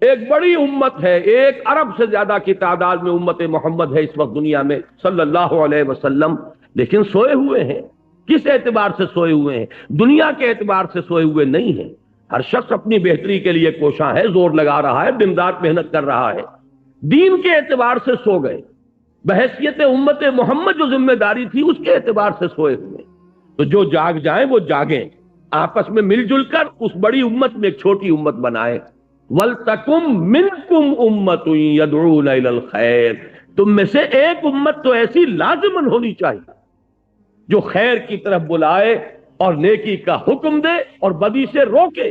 ایک بڑی امت ہے، 1 ارب سے زیادہ کی تعداد میں امت محمد ہے اس وقت دنیا میں صلی اللہ علیہ وسلم، لیکن سوئے ہوئے ہیں۔ کس اعتبار سے سوئے ہوئے ہیں؟ دنیا کے اعتبار سے سوئے ہوئے نہیں ہیں۔ ہر شخص اپنی بہتری کے لیے کوشاں ہے، زور لگا رہا ہے، دن رات محنت کر رہا ہے۔ دین کے اعتبار سے سو گئے، بحیثیت امت محمد جو ذمہ داری تھی اس کے اعتبار سے سوئے ہوئے۔ تو جو جاگ جائیں وہ جاگیں، آپس میں مل جل کر اس بڑی امت میں ایک چھوٹی امت بنائے۔ وَلْتَكُمْ مِنْكُمْ أُمَّةٌ يَدْعُونَ إِلَى الْخَيْرِ، تم میں سے ایک امت تو ایسی لازماً ہونی چاہیے جو خیر کی طرف بلائے اور نیکی کا حکم دے اور بدی سے روکے۔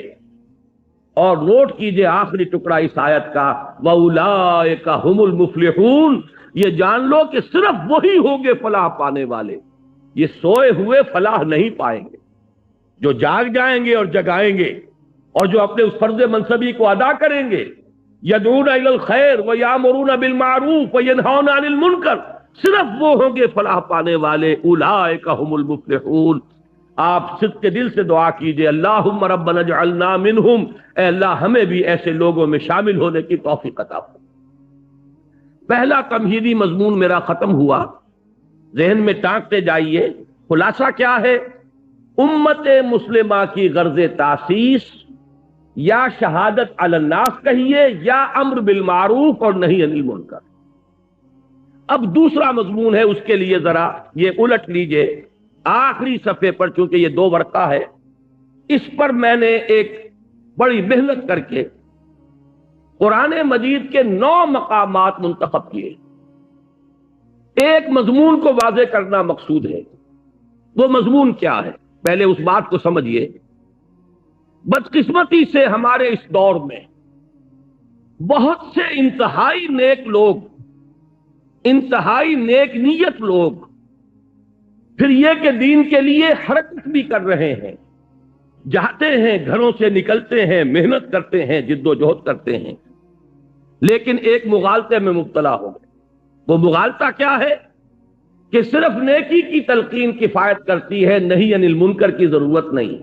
اور نوٹ کیجئے آخری ٹکڑا اس آیت کا، وَأُولَٰئِكَ هُمُ الْمُفْلِحُونَ، یہ جان لو کہ صرف وہی ہوں گے فلاح پانے والے، یہ سوئے ہوئے فلاح نہیں پائیں گے۔ جو جاگ جائیں گے اور جگائیں گے اور جو اپنے اس فرض منصبی کو ادا کریں گے، یدعون الی الخیر ویامرون بالمعروف وینہون عن المنکر، صرف وہ ہوں گے فلاح پانے والے۔ اولئک هم المفلحون۔ آپ صدق کے دل سے دعا کیجئے، اللہم ربنا اجعلنا منہم، اے اللہ ہمیں بھی ایسے لوگوں میں شامل ہونے کی توفیق عطا فرما۔ پہلا تمہیدی مضمون میرا ختم ہوا، ذہن میں ٹانکتے جائیے۔ خلاصہ کیا ہے؟ امت مسلمہ کی غرض تاسیس یا شہادت علی الناس کہیے یا امر بالمعروف اور نہی عن المنکر۔ اب دوسرا مضمون ہے، اس کے لیے ذرا یہ الٹ لیجئے آخری صفحے پر، چونکہ یہ 2 ورقہ ہے، اس پر میں نے ایک بڑی محنت کر کے قرآن مجید کے 9 مقامات منتخب کیے۔ ایک مضمون کو واضح کرنا مقصود ہے۔ وہ مضمون کیا ہے؟ پہلے اس بات کو سمجھیے۔ بدقسمتی سے ہمارے اس دور میں بہت سے انتہائی نیک لوگ، انتہائی نیک نیت لوگ، پھر یہ کہ دین کے لیے حرکت بھی کر رہے ہیں، جاتے ہیں، گھروں سے نکلتے ہیں، محنت کرتے ہیں، جد و جہد کرتے ہیں، لیکن ایک مغالطے میں مبتلا ہو گئے۔ وہ مغالطہ کیا ہے؟ کہ صرف نیکی کی تلقین کفایت کرتی ہے، نہی عن المنکر کی ضرورت نہیں۔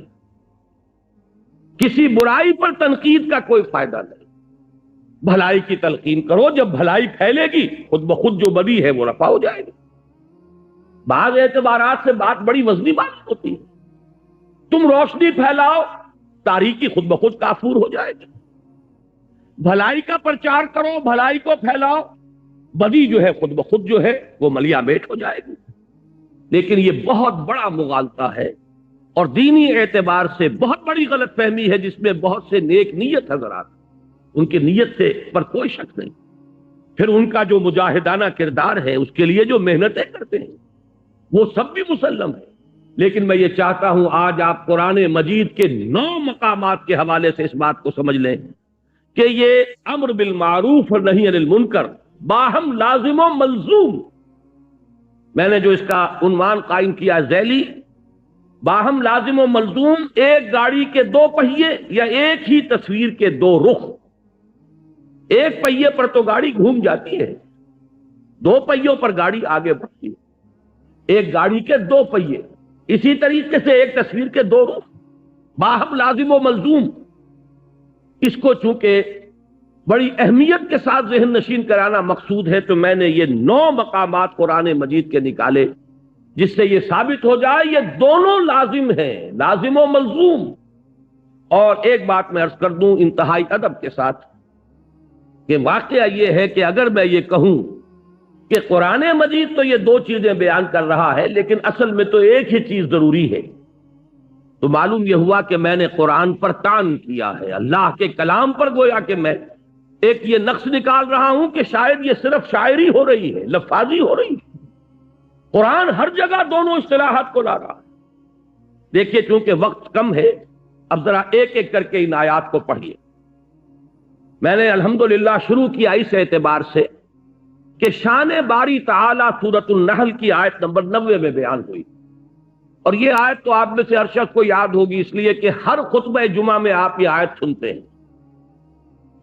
کسی برائی پر تنقید کا کوئی فائدہ نہیں، بھلائی کی تلقین کرو، جب بھلائی پھیلے گی خود بخود جو بدی ہے وہ رفع ہو جائے گی۔ بعض اعتبارات سے بات بڑی وزنی بات ہوتی ہے۔ تم روشنی پھیلاؤ، تاریکی خود بخود کافور ہو جائے گی۔ بھلائی کا پرچار کرو، بھلائی کو پھیلاؤ، بدی جو ہے خود بخود جو ہے وہ ملیا میٹ ہو جائے گی۔ لیکن یہ بہت بڑا مغالطہ ہے اور دینی اعتبار سے بہت بڑی غلط فہمی ہے، جس میں بہت سے نیک نیت حضرات، ان کی نیت سے پر کوئی شک نہیں، پھر ان کا جو مجاہدانہ کردار ہے، اس کے لیے جو محنتیں کرتے ہیں، وہ سب بھی مسلم ہے۔ لیکن میں یہ چاہتا ہوں آج آپ قرآن مجید کے 9 مقامات کے حوالے سے اس بات کو سمجھ لیں کہ یہ امر بالمعروف اور نہی عن المنکر باہم لازم و ملزوم، میں نے جو اس کا عنوان قائم کیا ذیلی، باہم لازم و ملزوم، ایک گاڑی کے 2 پہیے یا ایک ہی تصویر کے 2 رخ۔ ایک پہیے پر تو گاڑی گھوم جاتی ہے، 2 پہیوں پر گاڑی آگے بڑھتی ہے۔ ایک گاڑی کے 2 پہیے، اسی طریقے سے ایک تصویر کے 2 رخ، باہم لازم و ملزوم۔ اس کو چونکہ بڑی اہمیت کے ساتھ ذہن نشین کرانا مقصود ہے، تو میں نے یہ 9 مقامات قرآن مجید کے نکالے، جس سے یہ ثابت ہو جائے یہ دونوں لازم ہیں، لازم و ملزوم۔ اور ایک بات میں عرض کر دوں انتہائی ادب کے ساتھ کہ واقعہ یہ ہے کہ اگر میں یہ کہوں کہ قرآن مجید تو یہ 2 چیزیں بیان کر رہا ہے، لیکن اصل میں تو ایک ہی چیز ضروری ہے، تو معلوم یہ ہوا کہ میں نے قرآن پر طعن کیا ہے، اللہ کے کلام پر گویا کہ میں ایک یہ نقص نکال رہا ہوں کہ شاید یہ صرف شاعری ہو رہی ہے، لفاظی ہو رہی ہے۔ قرآن ہر جگہ دونوں اصطلاحات کو لا رہا ہے۔ دیکھیے چونکہ وقت کم ہے، اب ذرا ایک ایک کر کے ان آیات کو پڑھیے۔ میں نے الحمدللہ شروع کیا اس اعتبار سے کہ شان باری تعالی سورۃ النحل کی آیت نمبر 90 میں بیان ہوئی، اور یہ آیت تو آپ میں سے ہر شخص کو یاد ہوگی، اس لیے کہ ہر خطبہ جمعہ میں آپ یہ آیت سنتے ہیں۔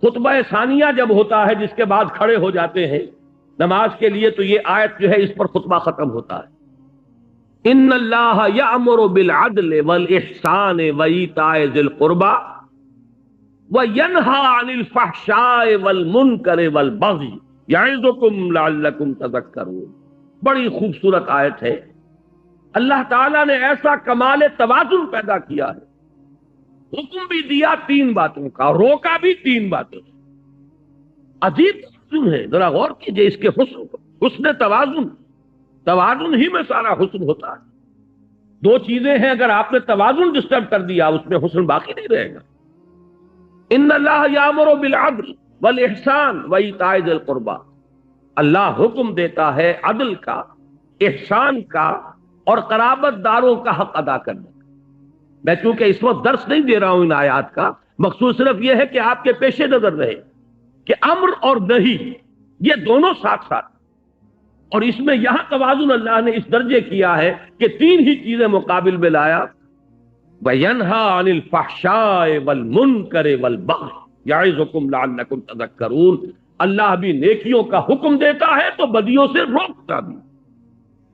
خطبہ ثانیہ جب ہوتا ہے، جس کے بعد کھڑے ہو جاتے ہیں نماز کے لیے، تو یہ آیت جو ہے اس پر خطبہ ختم ہوتا ہے۔ ان اللہ یأمر بالعدل والاحسان وایتاء ذی القربى وَيَنْهَى عَنِ الْفَحْشَاءِ وَالْمُنْكَرِ وَالْبَغْيِ يَعِظُكُمْ لَعَلَّكُمْ تَذَكَّرُونَ۔ بڑی خوبصورت آیت ہے۔ اللہ تعالیٰ نے ایسا کمال توازن پیدا کیا ہے، حکم بھی دیا 3 باتوں کا اور روکا بھی 3 باتوں سے۔ عجیب توازن ہے، ذرا غور کیجئے اس کے حسن توازن ہی میں سارا حسن ہوتا ہے۔ 2 چیزیں ہیں، اگر آپ نے توازن ڈسٹرب کر دیا اس میں حسن باقی نہیں رہے گا۔ ان اللہ یامر بالعدل والاحسان وایتاء ذی القربی، اللہ حکم دیتا ہے عدل کا، احسان کا اور قرابت داروں کا حق ادا کرنے کا۔ میں چونکہ اس وقت درس نہیں دے رہا ہوں ان آیات کا، مقصود صرف یہ ہے کہ آپ کے پیش نظر رہے کہ امر اور نہی یہ دونوں ساتھ ساتھ، اور اس میں یہاں توازن اللہ نے اس درجے کیا ہے کہ 3 ہی چیزیں مقابل میں لایا۔ وَيَنْهَى عَنِ الْفَحْشَاءِ وَالْمُنْكَرِ وَالْبَغْيِ يَعِظُكُمْ لَعَلَّكُمْ تَذَكَّرُونَ۔ اللہ بھی نیکیوں کا حکم دیتا ہے تو بدیوں سے روکتا بھی،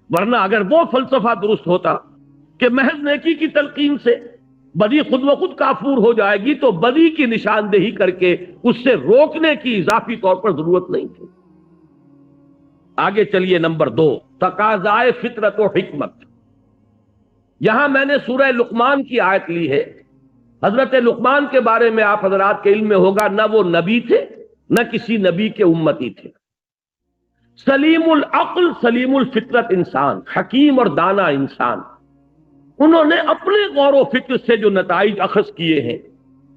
ورنہ اگر وہ فلسفہ درست ہوتا کہ محض نیکی کی تلقین سے بدی خود بخود کافور ہو جائے گی تو بدی کی نشاندہی کر کے اس سے روکنے کی اضافی طور پر ضرورت نہیں تھی۔ آگے چلیے، نمبر 2، تقاضائے فطرت و حکمت۔ یہاں میں نے سورہ لقمان کی آیت لی ہے۔ حضرت لقمان کے بارے میں آپ حضرات کے علم میں ہوگا، نہ وہ نبی تھے نہ کسی نبی کے امتی تھے، سلیم العقل سلیم الفطرت انسان، حکیم اور دانا انسان۔ انہوں نے اپنے غور و فکر سے جو نتائج اخذ کیے ہیں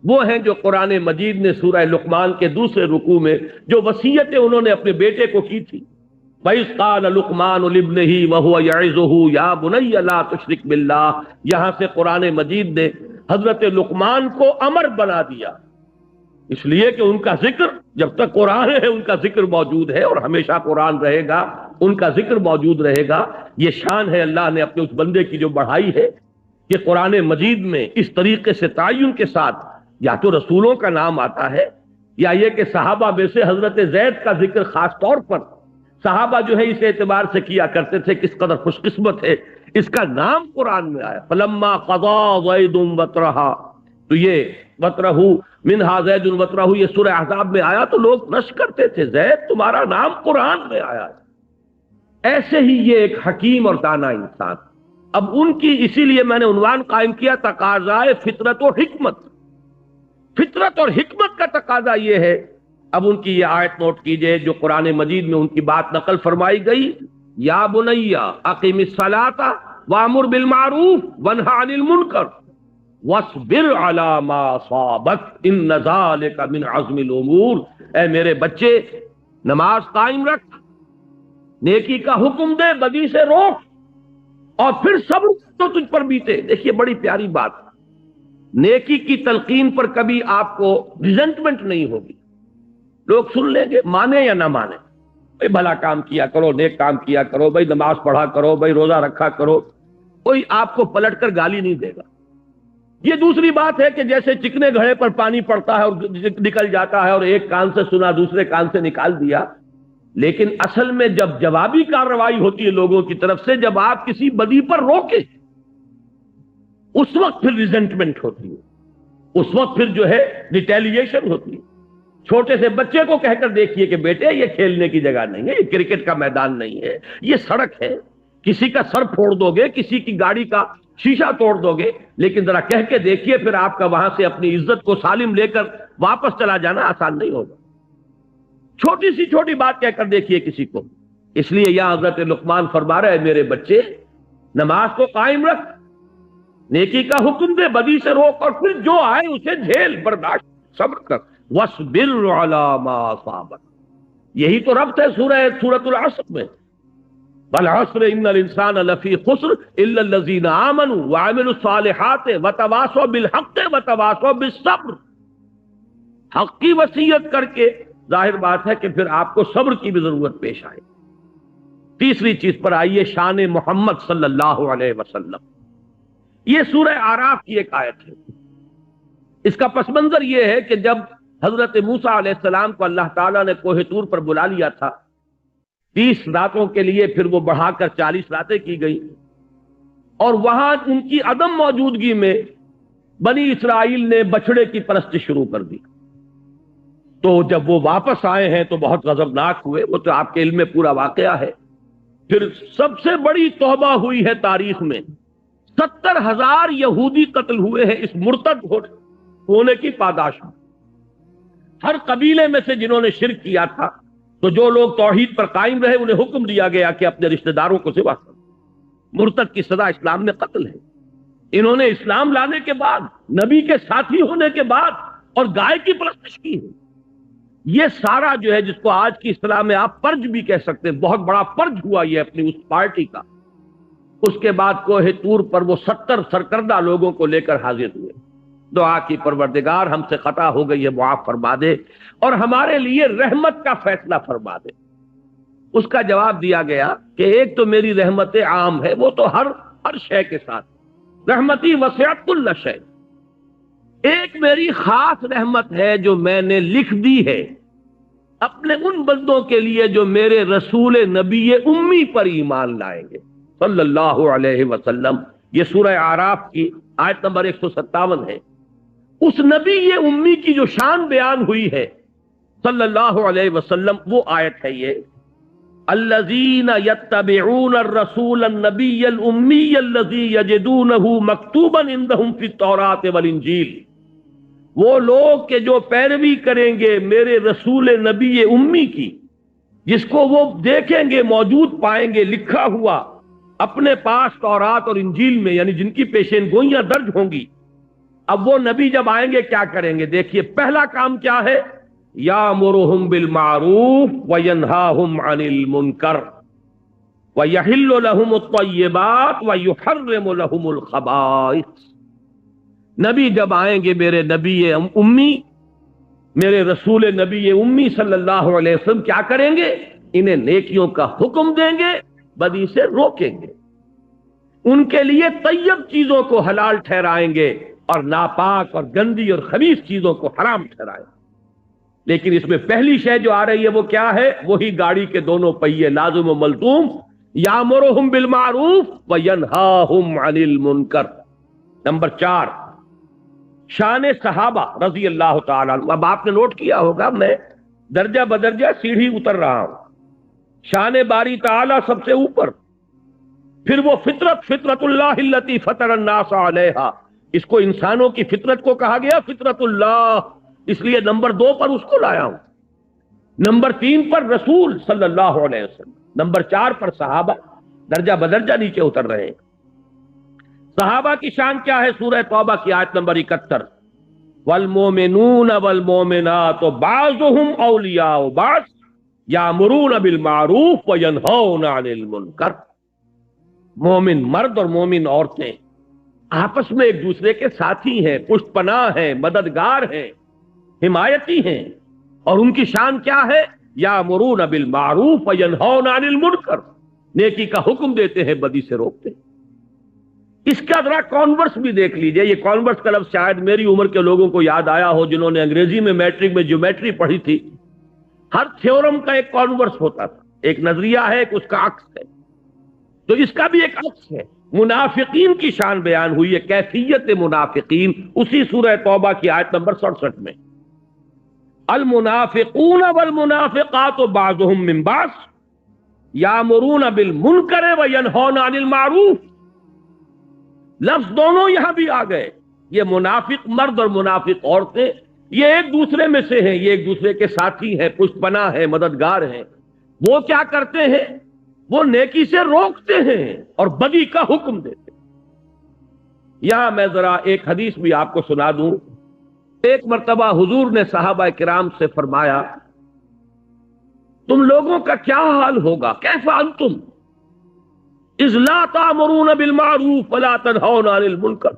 وہ ہیں جو قرآن مجید نے سورہ لقمان کے دوسرے رکوع میں جو وصیتیں انہوں نے اپنے بیٹے کو کی تھی، وَإِذْ قَالَ لُقْمَانُ لِابْنِهِ وَهُوَ يَعِظُهُ يَا بُنَيَّ لَا تُشْرِكْ بِاللَّهِ، یہاں سے قرآن مجید نے حضرت لقمان کو امر بنا دیا، اس لیے کہ ان کا ذکر جب تک قرآن ہے ان کا ذکر موجود ہے، اور ہمیشہ قرآن رہے گا ان کا ذکر موجود رہے گا۔ یہ شان ہے اللہ نے اپنے اس بندے کی جو بڑھائی ہے کہ قرآن مجید میں اس طریقے سے تعین کے ساتھ یا تو رسولوں کا نام آتا ہے یا یہ کہ صحابہ میں سے حضرت زید کا ذکر خاص طور پر صحابہ جو ہے اس اعتبار سے کیا کرتے تھے کس قدر خوش قسمت ہے اس کا نام قرآن میں آیا۔ فلما قضى زید وطرها، تو یہ وطرہ منہا زید وطرہ یہ سورہ احزاب میں آیا تو لوگ نش کرتے تھے، زید تمہارا نام قرآن میں آیا ہے۔ ایسے ہی یہ ایک حکیم اور دانا انسان۔ اب ان کی اسی لیے میں نے عنوان قائم کیا تقاضائے فطرت و حکمت۔ فطرت اور حکمت کا تقاضا یہ ہے، اب ان کی یہ آیت نوٹ کیجئے جو قرآن مجید میں ان کی بات نقل فرمائی گئی، یا بنی اقم الصلاۃ وامر بالمعروف وانہی عن المنکر واصبر علی ما اصابک ان ذلک من عزم الامور۔ اے میرے بچے، نماز قائم رکھ، نیکی کا حکم دے، بدی سے روک، اور پھر صبر تو تجھ پر بیتے۔ دیکھیے بڑی پیاری بات، نیکی کی تلقین پر کبھی آپ کو ریزنٹمنٹ نہیں ہوگی، لوگ سن لیں گے مانے یا نہ مانے، بھائی بھلا کام کیا کرو، نیک کام کیا کرو، بھائی نماز پڑھا کرو، بھائی روزہ رکھا کرو، کوئی آپ کو پلٹ کر گالی نہیں دے گا۔ یہ دوسری بات ہے کہ جیسے چکنے گھڑے پر پانی پڑتا ہے اور نکل جاتا ہے، اور ایک کان سے سنا دوسرے کان سے نکال دیا، لیکن اصل میں جب جوابی کارروائی ہوتی ہے لوگوں کی طرف سے، جب آپ کسی بدی پر روکے اس وقت پھر ریزنٹمنٹ ہوتی ہے، اس وقت پھر جو ہے ریٹیلیشن ہوتی ہے۔ چھوٹے سے بچے کو کہہ کر دیکھیے کہ بیٹے یہ کھیلنے کی جگہ نہیں ہے، یہ کرکٹ کا میدان نہیں ہے، یہ سڑک ہے، کسی کا سر پھوڑ دو گے، کسی کی گاڑی کا شیشہ توڑ دو گے، لیکن ذرا کہہ کے دیکھیے پھر آپ کا وہاں سے اپنی عزت کو سالم لے کر واپس چلا جانا آسان نہیں ہوگا۔ چھوٹی سی چھوٹی بات کہہ کر دیکھیے کسی کو۔ اس لیے یہاں حضرت لقمان فرما رہے ہیں میرے بچے نماز کو قائم رکھ، نیکی کا حکم دے، بدی سے روک، اور پھر جو آئے اسے جھیل، برداشت، صبر کر۔ وَاصْبِرْ عَلَىٰ مَا أَصَابَكَ، یہی تو ربط ہے سورۃ العصر میں، وَالْعَصْرِ إِنَّ الْإِنسَانَ لَفِي خُسْرٍ إِلَّا الَّذِينَ آمَنُوا وَعَمِلُوا الصَّالِحَاتِ وَتَوَاصَوْا بِالْحَقِّ وَتَوَاصَوْا بِالصَّبْرِ۔ حق کی وصیت کر کے ظاہر بات ہے کہ پھر آپ کو صبر کی بھی ضرورت پیش آئے۔ تیسری چیز پر آئیے، شان محمد صلی اللہ علیہ وسلم۔ یہ سورہ اعراف کی ایک آیت ہے۔ اس کا پس منظر یہ ہے کہ جب حضرت موسیٰ علیہ السلام کو اللہ تعالیٰ نے کوہ طور پر بلا لیا تھا 30 راتوں کے لیے، پھر وہ بڑھا کر 40 راتیں کی گئی، اور وہاں ان کی عدم موجودگی میں بنی اسرائیل نے بچڑے کی پرستی شروع کر دی، تو جب وہ واپس آئے ہیں تو بہت غضبناک ہوئے، وہ تو آپ کے علم میں پورا واقعہ ہے۔ پھر سب سے بڑی توبہ ہوئی ہے تاریخ میں، 70,000 یہودی قتل ہوئے ہیں اس مرتد ہونے کی پاداش میں۔ ہر قبیلے میں سے جنہوں نے شرک کیا تھا، تو جو لوگ توحید پر قائم رہے انہیں حکم دیا گیا کہ اپنے رشتہ داروں کو ذبح کرو۔ مرتد کی سزا اسلام میں قتل ہے۔ انہوں نے اسلام لانے کے بعد، نبی کے ساتھی ہونے کے بعد، اور گائے کی پرستش کی ہے۔ یہ سارا جو ہے، جس کو آج کی اصطلاح میں آپ پرج بھی کہہ سکتے ہیں، بہت بڑا پرج ہوا یہ اپنی اس پارٹی کا۔ اس کے بعد کوہ طور پر وہ 70 سرکردہ لوگوں کو لے کر حاضر ہوئے، دعا کی پروردگار ہم سے خطا ہو گئی ہے، معاف فرما دے اور ہمارے لیے رحمت کا فیصلہ فرما دے۔ اس کا جواب دیا گیا کہ ایک تو میری رحمت عام ہے، وہ تو ہر شے کے ساتھ، رحمتی وسعت کل شے۔ ایک میری خاص رحمت ہے جو میں نے لکھ دی ہے اپنے ان بندوں کے لیے جو میرے رسول نبی امی پر ایمان لائیں گے صلی اللہ علیہ وسلم۔ یہ سورہ اعراف کی آیت نمبر 157 ہے۔ اس نبی امی کی جو شان بیان ہوئی ہے صلی اللہ علیہ وسلم، وہ آیت ہے یہ، الذین یتبعون الرسول النبی الامی الذی یجدونہ مکتوبا عندہم فی التوراۃ والانجیل۔ وہ لوگ کہ جو پیروی کریں گے میرے رسول نبی امی کی، جس کو وہ دیکھیں گے، موجود پائیں گے لکھا ہوا اپنے پاس تورات اور انجیل میں، یعنی جن کی پیشین گوئیاں درج ہوں گی۔ اب وہ نبی جب آئیں گے کیا کریں گے؟ دیکھیے پہلا کام کیا ہے، یامرہم بالمعروف وینہاہم عن المنکر ویحل لہم الطیبات ویحرم لہم الخبائث۔ نبی جب آئیں گے میرے نبی امی، میرے رسول نبی امی صلی اللہ علیہ وسلم، کیا کریں گے؟ انہیں نیکیوں کا حکم دیں گے، بدی سے روکیں گے، ان کے لیے طیب چیزوں کو حلال ٹھہرائیں گے اور ناپاک اور گندی اور خبیث چیزوں کو حرام ٹھہرائیں گے۔ لیکن اس میں پہلی شے جو آ رہی ہے وہ کیا ہے؟ وہی گاڑی کے دونوں پہیے لازم و ملزوم، یامرہم بالمعروف وینہاہم عن المنکر۔ نمبر 4، شان صحابہ رضی اللہ تعالیٰ عنہ۔ اب آپ نے نوٹ کیا ہوگا میں درجہ بدرجہ سیڑھی اتر رہا ہوں۔ شان باری تعالیٰ سب سے اوپر، پھر وہ فطرت اللہ التی فطر الناس علیہا، اس کو انسانوں کی فطرت کو کہا گیا فطرت اللہ، اس لیے نمبر 2 پر اس کو لایا ہوں۔ نمبر 3 پر رسول صلی اللہ علیہ وسلم، نمبر 4 پر صحابہ، درجہ بدرجہ نیچے اتر رہے ہیں۔ صحابہ کی شان کیا ہے؟ سورہ توبہ کی آیت نمبر 71، والمومنون والمومنات بعضهم اولیاء بعض یامرون بالمعروف وینہون عن المنکر۔ مومن مرد اور مومن عورتیں آپس میں ایک دوسرے کے ساتھی ہیں، پشت پناہ ہیں، مددگار ہیں، حمایتی ہیں، اور ان کی شان کیا ہے؟ یامرون بالمعروف وینہون عن المنکر، نیکی کا حکم دیتے ہیں، بدی سے روکتے ہیں۔ اس کا ذرا کانورس بھی دیکھ لیجئے۔ یہ کانورس کا لفظ شاید میری عمر کے لوگوں کو یاد آیا ہو جنہوں نے انگریزی میں میٹرک میں جیومیٹری پڑھی تھی۔ ہر تھیورم کا ایک کانورس ہوتا تھا، ایک نظریہ ہے، ایک اس کا عکس ہے، تو اس کا بھی ایک عکس ہے۔ منافقین کی شان بیان ہوئی ہے، کیفیت منافقین، اسی سورہ توبہ کی آیت نمبر 67 میں، المنافقون والمنافقات بعضهم من بعض یامرون بالمنکر وینہون عن المعروف۔ لفظ دونوں یہاں بھی آ گئے۔ یہ منافق مرد اور منافق عورتیں یہ ایک دوسرے میں سے ہیں، یہ ایک دوسرے کے ساتھی ہیں، پشت پناہ ہیں، مددگار ہیں۔ وہ کیا کرتے ہیں؟ وہ نیکی سے روکتے ہیں اور بدی کا حکم دیتے ہیں۔ یہاں میں ذرا ایک حدیث بھی آپ کو سنا دوں۔ ایک مرتبہ حضور نے صحابہ کرام سے فرمایا، تم لوگوں کا کیا حال ہوگا؟ کیف انتم اذ لا تأمرون بالمعروف ولا تنہون عن المنکر؟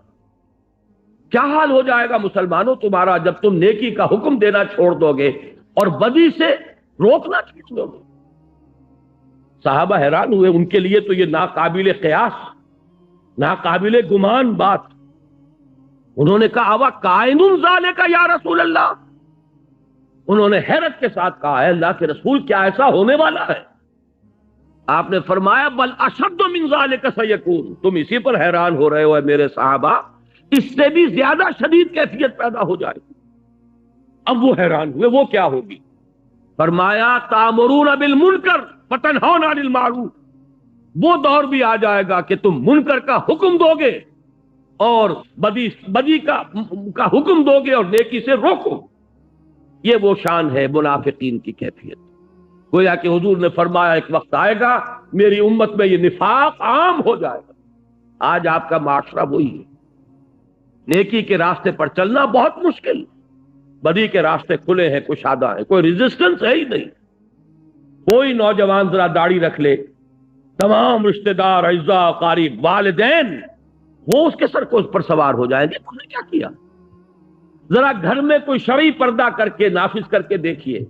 کیا حال ہو جائے گا مسلمانوں تمہارا جب تم نیکی کا حکم دینا چھوڑ دو گے اور بدی سے روکنا چھوڑ دو گے؟ صحابہ حیران ہوئے، ان کے لیے تو یہ ناقابل قیاس، ناقابل گمان بات۔ انہوں نے کہا اوا کائن ذالک یا رسول اللہ، انہوں نے حیرت کے ساتھ کہا ہے اللہ کے رسول کیا ایسا ہونے والا ہے؟ آپ نے فرمایا بل اشد من ذالک سیکون، تم اسی پر حیران ہو رہے ہو میرے صحابہ اس سے بھی زیادہ شدید کیفیت پیدا ہو جائے گی۔ اب وہ حیران ہوئے وہ کیا ہوگی؟ فرمایا تامرون بالمنکر وتنہون عن المعروف، وہ دور بھی آ جائے گا کہ تم منکر کا حکم دو گے اور بدی کا حکم دو گے اور نیکی سے روکو۔ یہ وہ شان ہے منافقین کی کیفیت۔ گویا کہ حضور نے فرمایا ایک وقت آئے گا میری امت میں یہ نفاق عام ہو جائے گا۔ آج آپ کا معاشرہ وہی ہے، نیکی کے راستے پر چلنا بہت مشکل، بدی کے راستے کھلے ہیں، کشادہ ہیں، کوئی ریزسٹنس ہے ہی نہیں۔ کوئی نوجوان ذرا داڑھی رکھ لے، تمام رشتہ دار، اعزاء، قریب، والدین وہ اس کے سر کو اس پر سوار ہو جائیں گے۔ تم نے کیا کیا؟ ذرا گھر میں کوئی شرعی پردہ کر کے نافذ کر کے دیکھیے،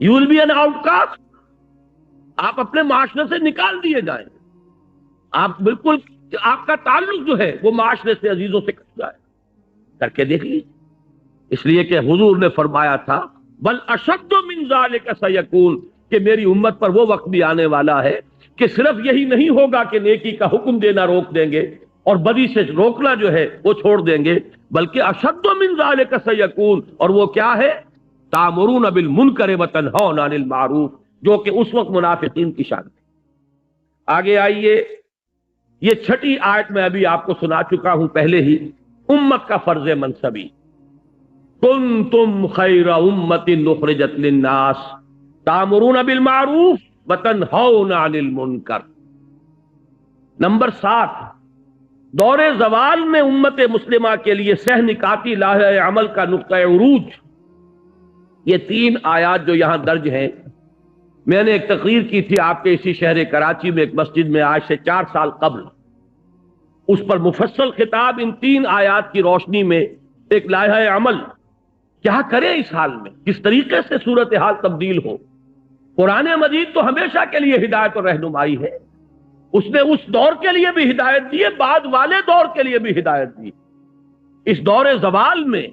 you will be an outcast, آپ اپنے معاشرے سے نکال دیے جائیں گے۔ آپ بالکل، آپ کا تعلق جو ہے وہ معاشرے سے، عزیزوں سے کٹ جائے، کر کے دیکھ لیجیے۔ اس لیے کہ حضور نے فرمایا تھا بل اشد من ذلک سیکون، کہ میری امت پر وہ وقت بھی آنے والا ہے کہ صرف یہی نہیں ہوگا کہ نیکی کا حکم دینا روک دیں گے اور بدی سے روکنا جو ہے وہ چھوڑ دیں گے، بلکہ اشد من ذلک سیکون، اور وہ کیا ہے؟ تامرون بالمنکر وتنہون عن المعروف، جو کہ اس وقت منافقین کی شان تھی۔ آگے آئیے، یہ چھٹی آیت میں ابھی آپ کو سنا چکا ہوں پہلے ہی، امت کا فرض منصبی، کنتم خیر امت اخرجت للناس تامرون بالمعروف وتنہون عن المنکر۔ نمبر 7، دور زوال میں امت مسلمہ کے لیے سہ نکاتی لاہ عمل کا نقطہ عروج، یہ 3 آیات جو یہاں درج ہیں۔ میں نے ایک تقریر کی تھی آپ کے اسی شہر کراچی میں ایک مسجد میں آج سے 4 سال قبل، اس پر مفصل خطاب ان 3 آیات کی روشنی میں ایک لائحہ عمل، کیا کریں اس حال میں، کس طریقے سے صورتحال تبدیل ہو۔ قرآن مجید تو ہمیشہ کے لیے ہدایت اور رہنمائی ہے، اس نے اس دور کے لیے بھی ہدایت دی ہے، بعد والے دور کے لیے بھی ہدایت دی۔ اس دور زوال میں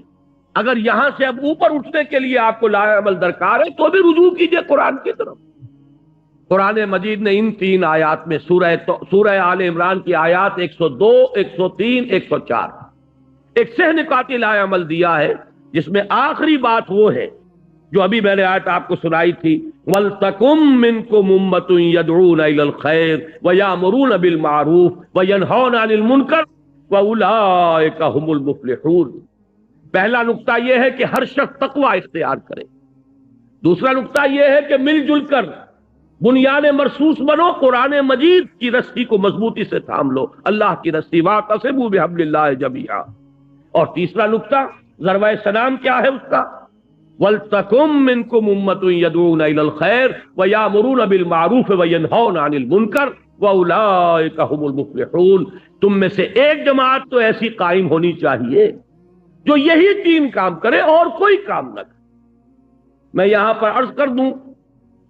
اگر یہاں سے اب اوپر اٹھنے کے لیے آپ کو لائحہ عمل درکار ہے تو بھی رجوع کیجئے قرآن کی طرف۔ قرآن مجید نے ان 3 آیات میں سورہ آل عمران کی آیات 102، 103، 104 ایک سہ نکاتی لائحہ عمل دیا ہے، جس میں آخری بات وہ ہے جو ابھی میں نے آیت آپ کو سنائی تھی، وَلْتَكُمْ مِنْكُمْ أُمَّةٌ يَدْعُونَ إِلَى الْخَيْرِ وَيَأْمُرُونَ بِالْمَعْرُوفِ وَيَنْهَوْنَ عَنِ الْمُنْكَرِ وَأُولَئِكَ هُمُ الْمُفْلِحُونَ۔ پہلا نقطہ یہ ہے کہ ہر شخص تقوی اختیار کرے۔ دوسرا نقطہ یہ ہے کہ مل جل کر بنیان مرصوص بنو، قرآن مجید کی رسی کو مضبوطی سے تھام لو، اللہ کی رسی، وَاعْتَصِمُوا بِحَبْلِ اللَّهِ جَمِيعًا۔ اور تیسرا نقطہ ضربہ سلام کیا ہے اس کا؟ وَلْتَكُمْ مِنْكُمْ أُمَّةٌ يَدْعُونَ إِلَى الْخَيْرِ وَيَأْمُرُونَ بِالْمَعْرُوفِ وَيَنْهَوْنَ عَنِ الْمُنْكَرِ وَأُولَئِكَ هُمُ الْمُفْلِحُونَ۔ تم میں سے ایک جماعت تو ایسی قائم ہونی چاہیے جو یہی 3 کام کرے اور کوئی کام نہ کرے۔ میں یہاں پر عرض کر دوں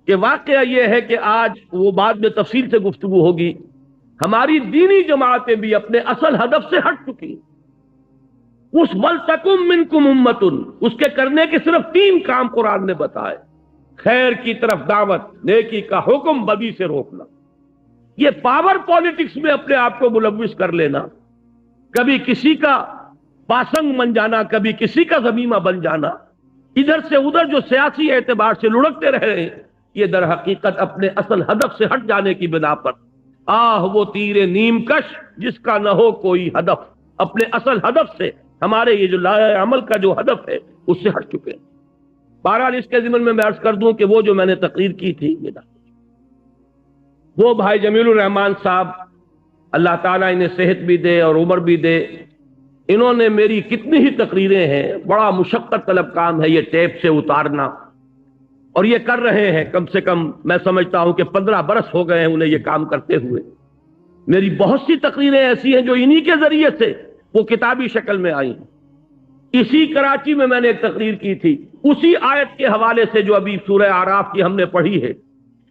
کہ واقعہ یہ ہے کہ آج وہ بعد میں تفصیل سے گفتگو ہوگی، ہماری دینی جماعتیں بھی اپنے اصل ہدف سے ہٹ چکی۔ اس وَلْتَكُمْ مِنْكُمْ أُمَّةٌ، اس کے کرنے کے صرف 3 کام قرآن نے بتائے، خیر کی طرف دعوت، نیکی کا حکم، بدی سے روکنا۔ یہ پاور پالیٹکس میں اپنے آپ کو ملوث کر لینا، کبھی کسی کا پاسنگ بن جانا، کبھی کسی کا ضمیمہ بن جانا، ادھر سے ادھر جو سیاسی اعتبار سے لڑکتے رہے ہیں، یہ در حقیقت اپنے اصل ہدف سے ہٹ جانے کی بنا پر، وہ تیر نیم کش جس کا نہ ہو کوئی ہدف، اپنے اصل ہدف سے، ہمارے یہ جو لائحہ عمل کا جو ہدف ہے اس سے ہٹ چکے ہیں۔ بہرحال اس کے ضمن میں عرض کر دوں کہ وہ جو میں نے تقریر کی تھی، وہ بھائی جمیل الرحمان صاحب، اللہ تعالیٰ انہیں صحت بھی دے اور عمر بھی دے، انہوں نے میری کتنی ہی تقریریں ہیں، بڑا مشقت طلب کام ہے یہ ٹیپ سے اتارنا، اور یہ کر رہے ہیں، کم سے کم میں سمجھتا ہوں کہ 15 برس ہو گئے ہیں انہیں یہ کام کرتے ہوئے۔ میری بہت سی تقریریں ایسی ہیں جو انہی کے ذریعے سے وہ کتابی شکل میں آئی ہیں۔ اسی کراچی میں نے ایک تقریر کی تھی، اسی آیت کے حوالے سے جو ابھی سورہ اعراف کی ہم نے پڑھی ہے،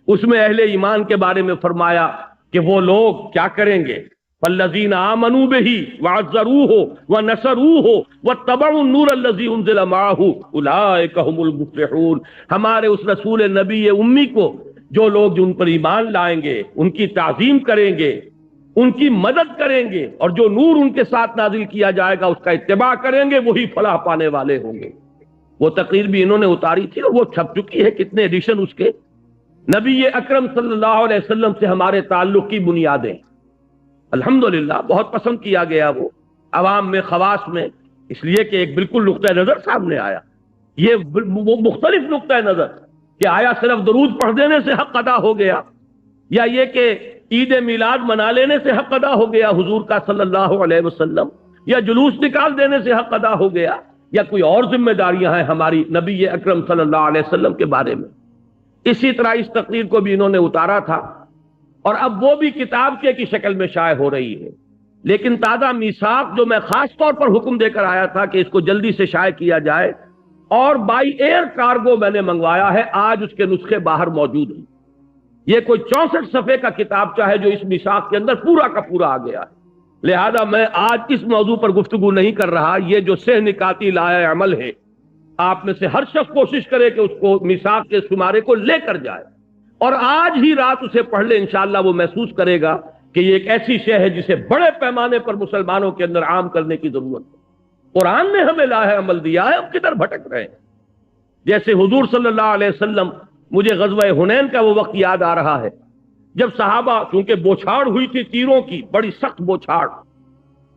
اس میں اہل ایمان کے بارے میں فرمایا کہ وہ لوگ کیا کریں گے، فالذین آمنوا بہ وعزروہ ونصروہ واتبعوا النور الذی انزل معہ اولئک هم المفلحون۔ ہمارے اس رسول نبی امی کو جو لوگ ان پر ایمان لائیں گے، ان کی تعظیم کریں گے، ان کی مدد کریں گے اور جو نور ان کے ساتھ نازل کیا جائے گا اس کا اتباع کریں گے، وہی فلاح پانے والے ہوں گے۔ وہ تقریر بھی انہوں نے اتاری تھی اور وہ چھپ چکی ہے، کتنے ایڈیشن اس کے۔ نبی اکرم صلی اللہ علیہ وسلم سے ہمارے تعلق کی بنیادیں، الحمدللہ بہت پسند کیا گیا وہ عوام میں، خواص میں، اس لیے کہ ایک بالکل نقطہ نظر سامنے آیا۔ یہ وہ مختلف نقطہ نظر کہ آیا صرف درود پڑھ دینے سے حق ادا ہو گیا، یا یہ کہ عید میلاد منا لینے سے حق ادا ہو گیا حضور کا صلی اللہ علیہ وسلم، یا جلوس نکال دینے سے حق ادا ہو گیا، یا کوئی اور ذمہ داریاں ہیں ہماری نبی اکرم صلی اللہ علیہ وسلم کے بارے میں۔ اسی طرح اس تقریر کو بھی انہوں نے اتارا تھا، اور اب وہ بھی کتاب کی شکل میں شائع ہو رہی ہے۔ لیکن تازہ میثاق جو میں خاص طور پر حکم دے کر آیا تھا کہ اس کو جلدی سے شائع کیا جائے، اور بائی ایئر کارگو میں نے منگوایا ہے، آج اس کے نسخے باہر موجود ہیں۔ یہ کوئی 64 صفحے کا کتابچہ ہے جو اس میثاق کے اندر پورا کا پورا آ گیا ہے۔ لہذا میں آج اس موضوع پر گفتگو نہیں کر رہا۔ یہ جو سہ نکاتی لائے عمل ہے، آپ میں سے ہر شخص کوشش کرے کہ اس کو میثاق کے شمارے کو لے کر جائے، اور آج ہی رات اسے پڑھ لے، انشاءاللہ وہ محسوس کرے گا کہ یہ ایک ایسی شے ہے جسے بڑے پیمانے پر مسلمانوں کے اندر عام کرنے کی ضرورت ہے۔ قرآن نے ہمیں لاہ عمل دیا ہے، اب کدھر بھٹک رہے ہیں؟ جیسے حضور صلی اللہ علیہ وسلم، مجھے غزوہ حنین کا وہ وقت یاد آ رہا ہے جب صحابہ، چونکہ بوچھاڑ ہوئی تھی تیروں کی، بڑی سخت بوچھاڑ،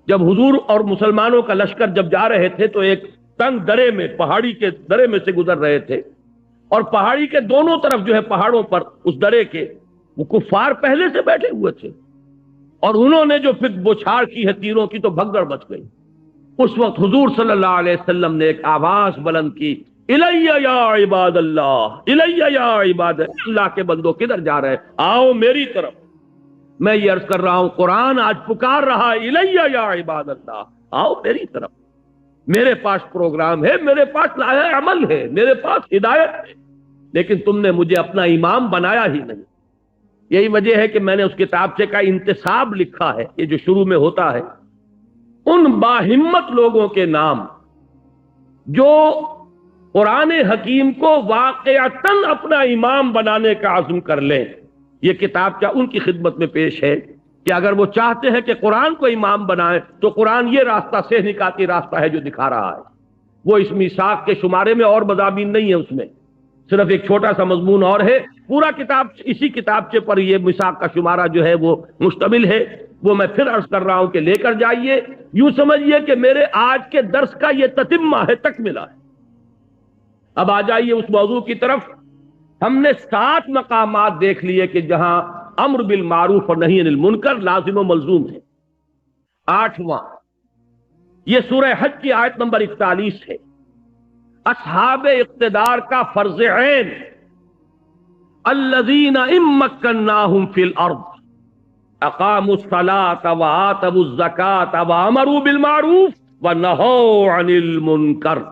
جب حضور اور مسلمانوں کا لشکر جب جا رہے تھے تو ایک تنگ درے میں، پہاڑی کے درے میں سے گزر رہے تھے، اور پہاڑی کے دونوں طرف جو ہے پہاڑوں پر اس درے کے وہ کفار پہلے سے بیٹھے ہوئے تھے، اور انہوں نے جو پھر بوچھاڑ کی ہے تیروں کی تو بھگدڑ مچ گئی۔ اس وقت حضور صلی اللہ علیہ وسلم نے ایک آواز بلند کی، الیہ یا عباد اللہ، الیہ یا عباد اللہ کے بندوں کدھر جا رہے ہیں؟ آؤ میری طرف۔ میں یہ عرض کر رہا ہوں، قرآن آج پکار رہا ہے، الیہ یا عباد اللہ، آؤ میری طرف، میرے پاس پروگرام ہے، میرے پاس لائحہ عمل ہے، میرے پاس ہدایت ہے، لیکن تم نے مجھے اپنا امام بنایا ہی نہیں۔ یہی وجہ ہے کہ میں نے اس کتابچے کا انتساب لکھا ہے، یہ جو شروع میں ہوتا ہے، ان باہمت لوگوں کے نام جو قرآن حکیم کو واقعتاً اپنا امام بنانے کا عزم کر لیں۔ یہ کتابچہ ان کی خدمت میں پیش ہے کہ اگر وہ چاہتے ہیں کہ قرآن کو امام بنائیں تو قرآن یہ راستہ سہ نکاتی راستہ ہے جو دکھا رہا ہے۔ وہ اس میثاق کے شمارے میں اور مضامین نہیں ہے، اس میں صرف ایک چھوٹا سا مضمون اور ہے۔ پورا کتاب اسی کتابچے پر یہ میثاق کا شمارہ جو ہے وہ مشتمل ہے۔ وہ میں پھر عرض کر رہا ہوں کہ لے کر جائیے، یوں سمجھیے کہ میرے آج کے درس کا یہ تتمہ ہے، تکملہ ہے۔ اب آ جائیے اس موضوع کی طرف۔ ہم نے 7 مقامات دیکھ لیے کہ جہاں امر بالمعروف اور نہی عن المنکر لازم و ملزوم ہے۔ 8واں یہ سورہ حج کی آیت نمبر 41 ہے، اصحاب اقتدار کا فرض عین، الذین ان مکناہم فی الارض اقاموا الصلاۃ وآتوا الزکاۃ وامروا بالمعروف ونہوا عن المنکر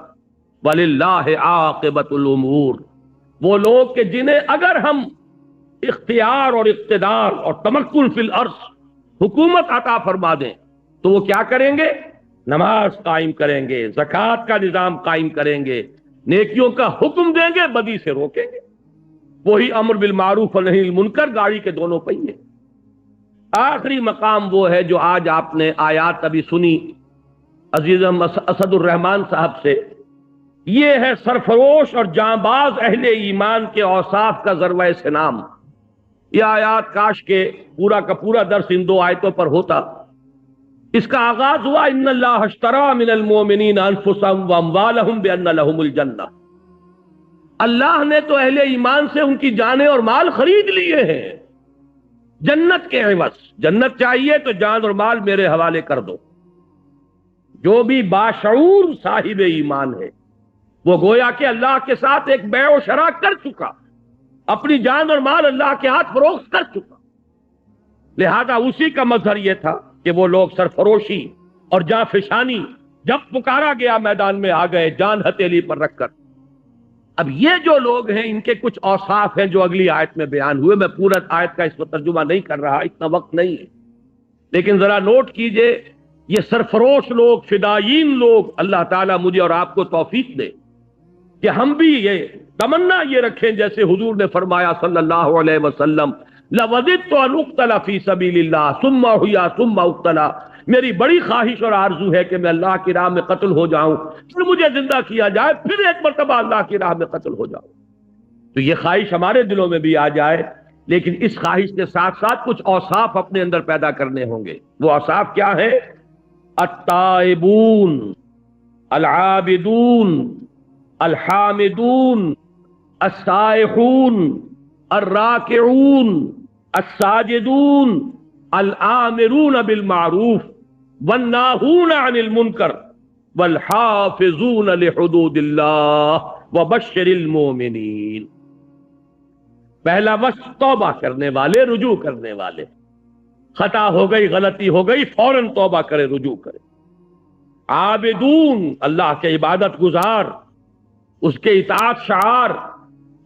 وَلِلَّهِ عَاقِبَةُ الْأُمُورِ۔ وہ لوگ کہ جنہیں اگر ہم اختیار اور اقتدار اور تمکن فی الارض، حکومت عطا فرما دیں، تو وہ کیا کریں گے؟ نماز قائم کریں گے، زکوٰۃ کا نظام قائم کریں گے، نیکیوں کا حکم دیں گے، بدی سے روکیں گے۔ وہی امر بالمعروف اور نہی عن المنکر، گاڑی کے دونوں پہیے۔ آخری مقام وہ ہے جو آج آپ نے آیات ابھی سنی عزیزم اسد الرحمان صاحب سے، یہ ہے سرفروش اور جانباز اہل ایمان کے اوصاف کا ذروہ سنام۔ یہ آیات کاش کے پورا کا پورا درس ان 2 آیتوں پر ہوتا۔ اس کا آغاز ہوا ان اللہ اشتری من المؤمنین انفسهم واموالهم بان لهم الجنہ۔ اللہ نے تو اہل ایمان سے ان کی جانیں اور مال خرید لیے ہیں جنت کے عوض۔ جنت چاہیے تو جان اور مال میرے حوالے کر دو۔ جو بھی باشعور صاحب ایمان ہے وہ گویا کہ اللہ کے ساتھ ایک بیع و شرا کر چکا، اپنی جان اور مال اللہ کے ہاتھ فروخت کر چکا۔ لہذا اسی کا مظہر یہ تھا کہ وہ لوگ سرفروشی اور جاں فشانی، جب پکارا گیا میدان میں آ گئے جان ہتھیلی پر رکھ کر۔ اب یہ جو لوگ ہیں ان کے کچھ اوصاف ہیں جو اگلی آیت میں بیان ہوئے۔ میں پورا آیت کا اس پر ترجمہ نہیں کر رہا، اتنا وقت نہیں ہے، لیکن ذرا نوٹ کیجئے، یہ سرفروش لوگ، فدائین لوگ، اللہ تعالیٰ مجھے اور آپ کو توفیق دے کہ ہم بھی یہ تمنا یہ رکھیں جیسے حضور نے فرمایا صلی اللہ علیہ وسلم، لوددت ان اقتل فی سبیل اللہ ثم احیا ثم اقتل، میری بڑی خواہش اور آرزو ہے کہ میں اللہ کی راہ میں قتل ہو جاؤں، پھر مجھے زندہ کیا جائے، پھر ایک مرتبہ اللہ کی راہ میں قتل ہو جاؤں۔ تو یہ خواہش ہمارے دلوں میں بھی آ جائے، لیکن اس خواہش کے ساتھ ساتھ کچھ اوصاف اپنے اندر پیدا کرنے ہوں گے۔ وہ اوصاف کیا ہے؟ التائبون، العابدون، الحامدون، السائحون، الراکعون، الساجدون، الآمرون بالمعروف والناہون عن المنکر والحافظون لحدود اللہ وبشر المؤمنین۔ پہلا وصف توبہ کرنے والے، رجوع کرنے والے، خطا ہو گئی، غلطی ہو گئی، فوراً توبہ کرے، رجوع کرے۔ عابدون، اللہ کے عبادت گزار، اس کے اطاعت شعار،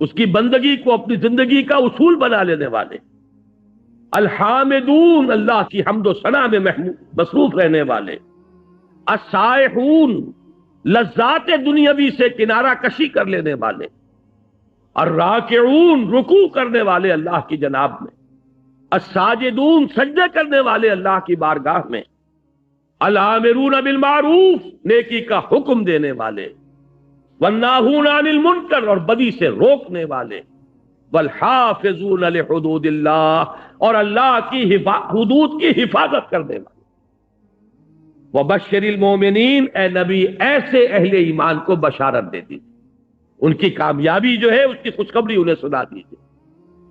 اس کی بندگی کو اپنی زندگی کا اصول بنا لینے والے۔ الحامدون، اللہ کی حمد و ثنا میں مصروف رہنے والے۔ السائحون، لذات دنیاوی سے کنارہ کشی کر لینے والے۔ الراکعون، رکوع کرنے والے اللہ کی جناب میں۔ الساجدون، سجدے کرنے والے اللہ کی بارگاہ میں۔ الآمرون بالمعروف، نیکی کا حکم دینے والے۔ والناہون عن المنکر، اور بدی سے روکنے والے۔ والحافظون لحدود اللہ، اور اللہ کی حدود کی حفاظت کرنے والے۔ وبشر المؤمنین، اے نبی ایسے اہل ایمان کو بشارت دے دیجیے، ان کی کامیابی جو ہے اس کی خوشخبری انہیں سنا دیجیے۔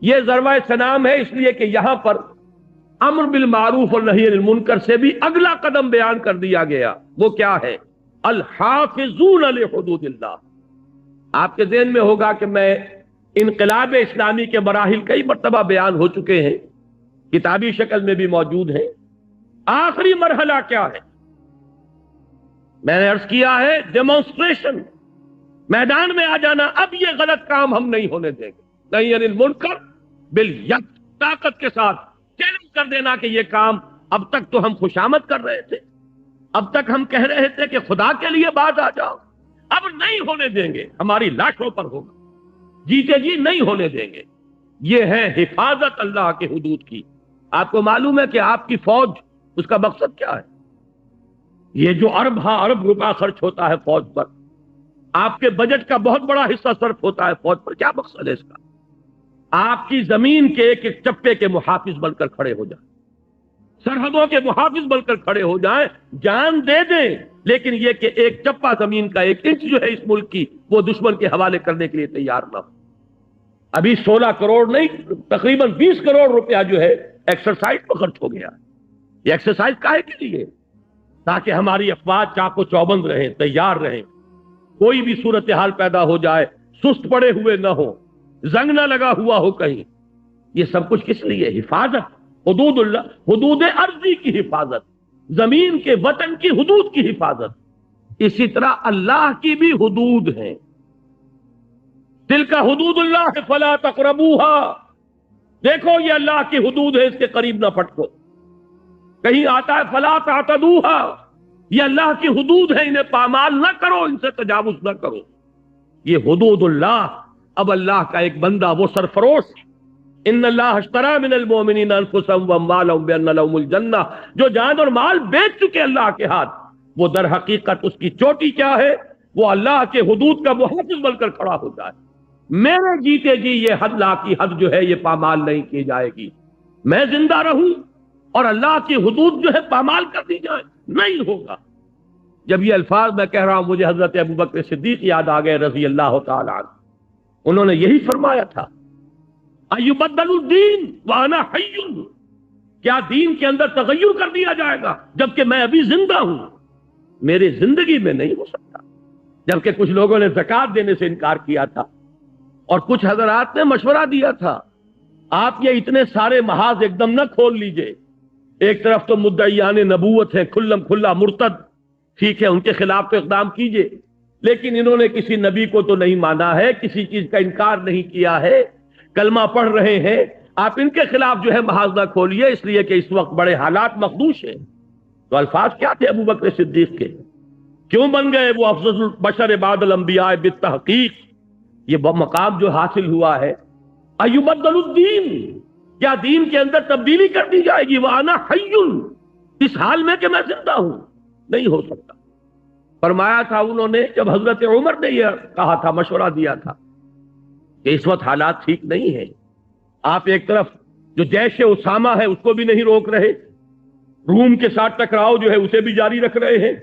یہ ضربہ سلام ہے، اس لیے کہ یہاں پر امر بالمعروف اور نہی عن المنکر سے بھی اگلا قدم بیان کر دیا گیا۔ وہ کیا ہے؟ الحافظون لحدود اللہ۔ آپ کے ذہن میں ہوگا کہ میں انقلاب اسلامی کے مراحل کئی مرتبہ بیان ہو چکے ہیں، کتابی شکل میں بھی موجود ہیں۔ آخری مرحلہ کیا ہے؟ میں نے عرض کیا ہے ڈیمونسٹریشن، میدان میں آ جانا۔ اب یہ غلط کام ہم نہیں ہونے دیں گے، نہیں عن المنکر بالیک، طاقت کے ساتھ چیلنج کر دینا کہ یہ کام اب تک تو ہم خوشامد کر رہے تھے، اب تک ہم کہہ رہے تھے کہ خدا کے لیے باز آ جاؤ، اب نہیں ہونے دیں گے، ہماری لاشوں پر ہوگا، جیتے جی نہیں ہونے دیں گے۔ یہ ہے حفاظت اللہ کے حدود کی۔ آپ کو معلوم ہے کہ آپ کی فوج، اس کا مقصد کیا ہے؟ یہ جو ارب روپیہ خرچ ہوتا ہے فوج پر، آپ کے بجٹ کا بہت بڑا حصہ صرف ہوتا ہے فوج پر، کیا مقصد ہے اس کا؟ آپ کی زمین کے ایک ایک چپے کے محافظ بن کر کھڑے ہو جائیں، سرحدوں کے محافظ بن کر کھڑے ہو جائیں، جان دے دیں، لیکن یہ کہ ایک چپا زمین کا، ایک انچ جو ہے اس ملک کی، وہ دشمن کے حوالے کرنے کے لیے تیار نہ ہو۔ ابھی 16 کروڑ نہیں، تقریباً 20 کروڑ روپیہ جو ہے ایکسرسائز پر خرچ ہو گیا۔ یہ ایکسرسائز کاہے کے لیے؟ تاکہ ہماری افواج چاق و چوبند رہیں، تیار رہیں، کوئی بھی صورتحال پیدا ہو جائے سست پڑے ہوئے نہ ہو، زنگ نہ لگا ہوا ہو کہیں۔ یہ سب کچھ کس لیے؟ حفاظت، حدود اللہ، حدود ارضی کی حفاظت، زمین کے وطن کی حدود کی حفاظت۔ اسی طرح اللہ کی بھی حدود ہیں۔ تلک حدود اللہ فلا تقربوها، دیکھو یہ اللہ کی حدود ہے، اس کے قریب نہ پھٹکو۔ کہیں آتا ہے فلا تعتدوها، یہ اللہ کی حدود ہے، انہیں پامال نہ کرو، ان سے تجاوز نہ کرو۔ یہ حدود اللہ۔ اب اللہ کا ایک بندہ، وہ سرفروش، ان اللہ اشترى من المؤمنین انفسهم واموالهم بان لهم الجنہ، جو جان اور مال بیچ چکے اللہ کے ہاتھ، وہ در حقیقت اس کی چوٹی کیا ہے؟ وہ اللہ کے حدود کا محافظ بن کر کھڑا ہو جائے۔ میرے جیتے جی یہ حد لا کی حد جو ہے یہ پامال نہیں کی جائے گی، میں زندہ رہوں اور اللہ کی حدود جو ہے پامال کر دی جائے، نہیں ہوگا۔ جب یہ الفاظ میں کہہ رہا ہوں، مجھے حضرت ابوبکر صدیق یاد آ گئے رضی اللہ تعالی عنہ۔ انہوں نے یہی فرمایا تھا، ایبدل الدین وانا حی، کیا دین کے اندر تغیر کر دیا جائے گا جبکہ میں ابھی زندہ ہوں؟ میری زندگی میں نہیں ہو سکتا۔ جبکہ کچھ لوگوں نے زکوٰۃ دینے سے انکار کیا تھا، اور کچھ حضرات نے مشورہ دیا تھا، آپ یہ اتنے سارے محاذ ایک دم نہ کھول لیجئے۔ ایک طرف تو مدعیان نبوت ہے، کھلم کھلا مرتد، ٹھیک ہے، ان کے خلاف تو اقدام کیجئے، لیکن انہوں نے کسی نبی کو تو نہیں مانا ہے، کسی چیز کا انکار نہیں کیا ہے، کلمہ پڑھ رہے ہیں، آپ ان کے خلاف جو ہے محاذ نہ کھولیے، اس لیے کہ اس وقت بڑے حالات مخدوش ہیں۔ تو الفاظ کیا تھے ابو بکر صدیق کے؟ کیوں بن گئے وہ افضل البشر بعد الانبیاء بالتحقیق؟ یہ مقام جو حاصل ہوا ہے، ایبدل الدین، کیا دین کے اندر تبدیلی کر دی جائے گی؟ وَأَنَا حَيٌّ، اس حال میں کہ میں زندہ ہوں؟ نہیں ہو سکتا۔ فرمایا تھا انہوں نے، جب حضرت عمر نے یہ کہا تھا، مشورہ دیا تھا کہ اس وقت حالات ٹھیک نہیں ہیں، آپ ایک طرف جو جیش اسامہ ہے اس کو بھی نہیں روک رہے، روم کے ساتھ ٹکراؤ جو ہے اسے بھی جاری رکھ رہے ہیں،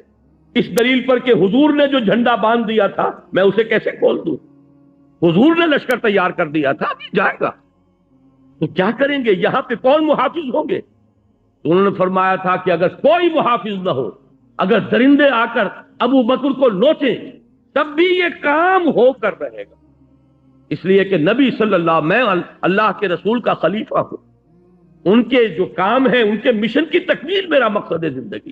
اس دلیل پر کہ حضور نے جو جھنڈا باندھ دیا تھا میں اسے کیسے کھول دوں؟ حضور نے لشکر تیار کر دیا تھا، ابھی جائے گا تو کیا کریں گے؟ یہاں پہ کون محافظ ہوں گے؟ تو انہوں نے فرمایا تھا کہ اگر کوئی محافظ نہ ہو، اگر درندے آ کر ابو بکر کو نوچیں تب بھی یہ کام ہو کر رہے گا، اس لیے کہ نبی صلی اللہ، میں اللہ کے رسول کا خلیفہ ہوں، ان کے جو کام ہے، ان کے مشن کی تکمیل میرا مقصد زندگی،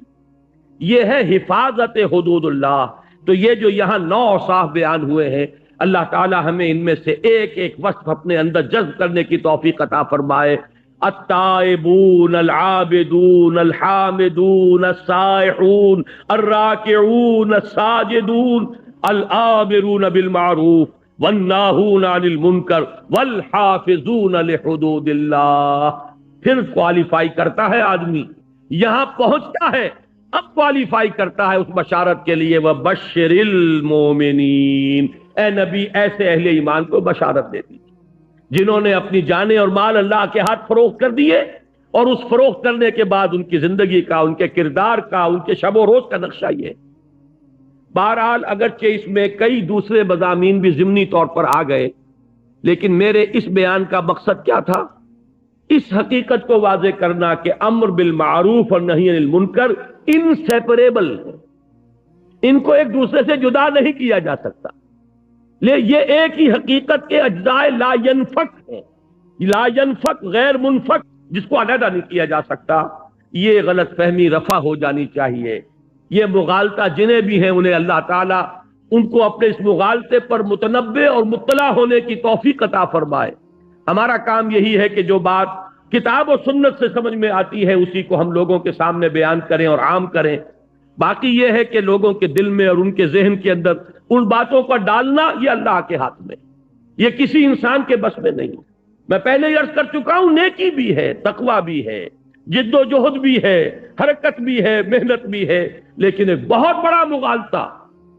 یہ ہے حفاظت حدود اللہ۔ تو یہ جو یہاں 9 اوصاف بیان ہوئے ہیں، اللہ تعالی ہمیں ان میں سے ایک ایک وصف اپنے اندر جذب کرنے کی توفیق عطا فرمائے۔ التائبون العابدون الحامدون السائحون الراکعون الساجدون الآمرون بالمعروف والناہون عن المنکر والحافظون لحدود اللہ۔ پھر کوالیفائی کرتا ہے آدمی، یہاں پہنچتا ہے، اب کوالیفائی کرتا ہے اس بشارت کے لیے، وَبَشِّرِ الْمُؤْمِنِينَ، اے نبی ایسے اہل ایمان کو بشارت دے دی جنہوں نے اپنی جانیں اور مال اللہ کے ہاتھ فروخت کر دیے، اور اس فروخت کرنے کے بعد ان کی زندگی کا، ان کے کردار کا، ان کے شب و روز کا نقشہ یہ ہے۔ بہرحال اگرچہ اس میں کئی دوسرے مضامین بھی ضمنی طور پر آ گئے، لیکن میرے اس بیان کا مقصد کیا تھا؟ اس حقیقت کو واضح کرنا کہ امر بالمعروف اور نہی عن المنکر انسیپریبل ہے، ان کو ایک دوسرے سے جدا نہیں کیا جا سکتا، یہ ایک ہی حقیقت کے اجزاء لا ینفک ہیں، لا ینفک غیر منفک، جس کو علیحدہ نہیں کیا جا سکتا۔ یہ غلط فہمی رفع ہو جانی چاہیے۔ یہ مغالطہ جنہیں بھی ہیں انہیں اللہ تعالیٰ ان کو اپنے اس مغالطے پر متنبہ اور مطلع ہونے کی توفیق عطا فرمائے۔ ہمارا کام یہی ہے کہ جو بات کتاب و سنت سے سمجھ میں آتی ہے اسی کو ہم لوگوں کے سامنے بیان کریں اور عام کریں۔ باقی یہ ہے کہ لوگوں کے دل میں اور ان کے ذہن کے اندر ان باتوں کا ڈالنا یہ اللہ کے ہاتھ میں، یہ کسی انسان کے بس میں نہیں۔ میں پہلے ہی عرض کر چکا ہوں، نیکی بھی ہے، تقویٰ بھی ہے، جد و جہد بھی ہے، حرکت بھی ہے، محنت بھی ہے، لیکن ایک بہت بڑا مغالطہ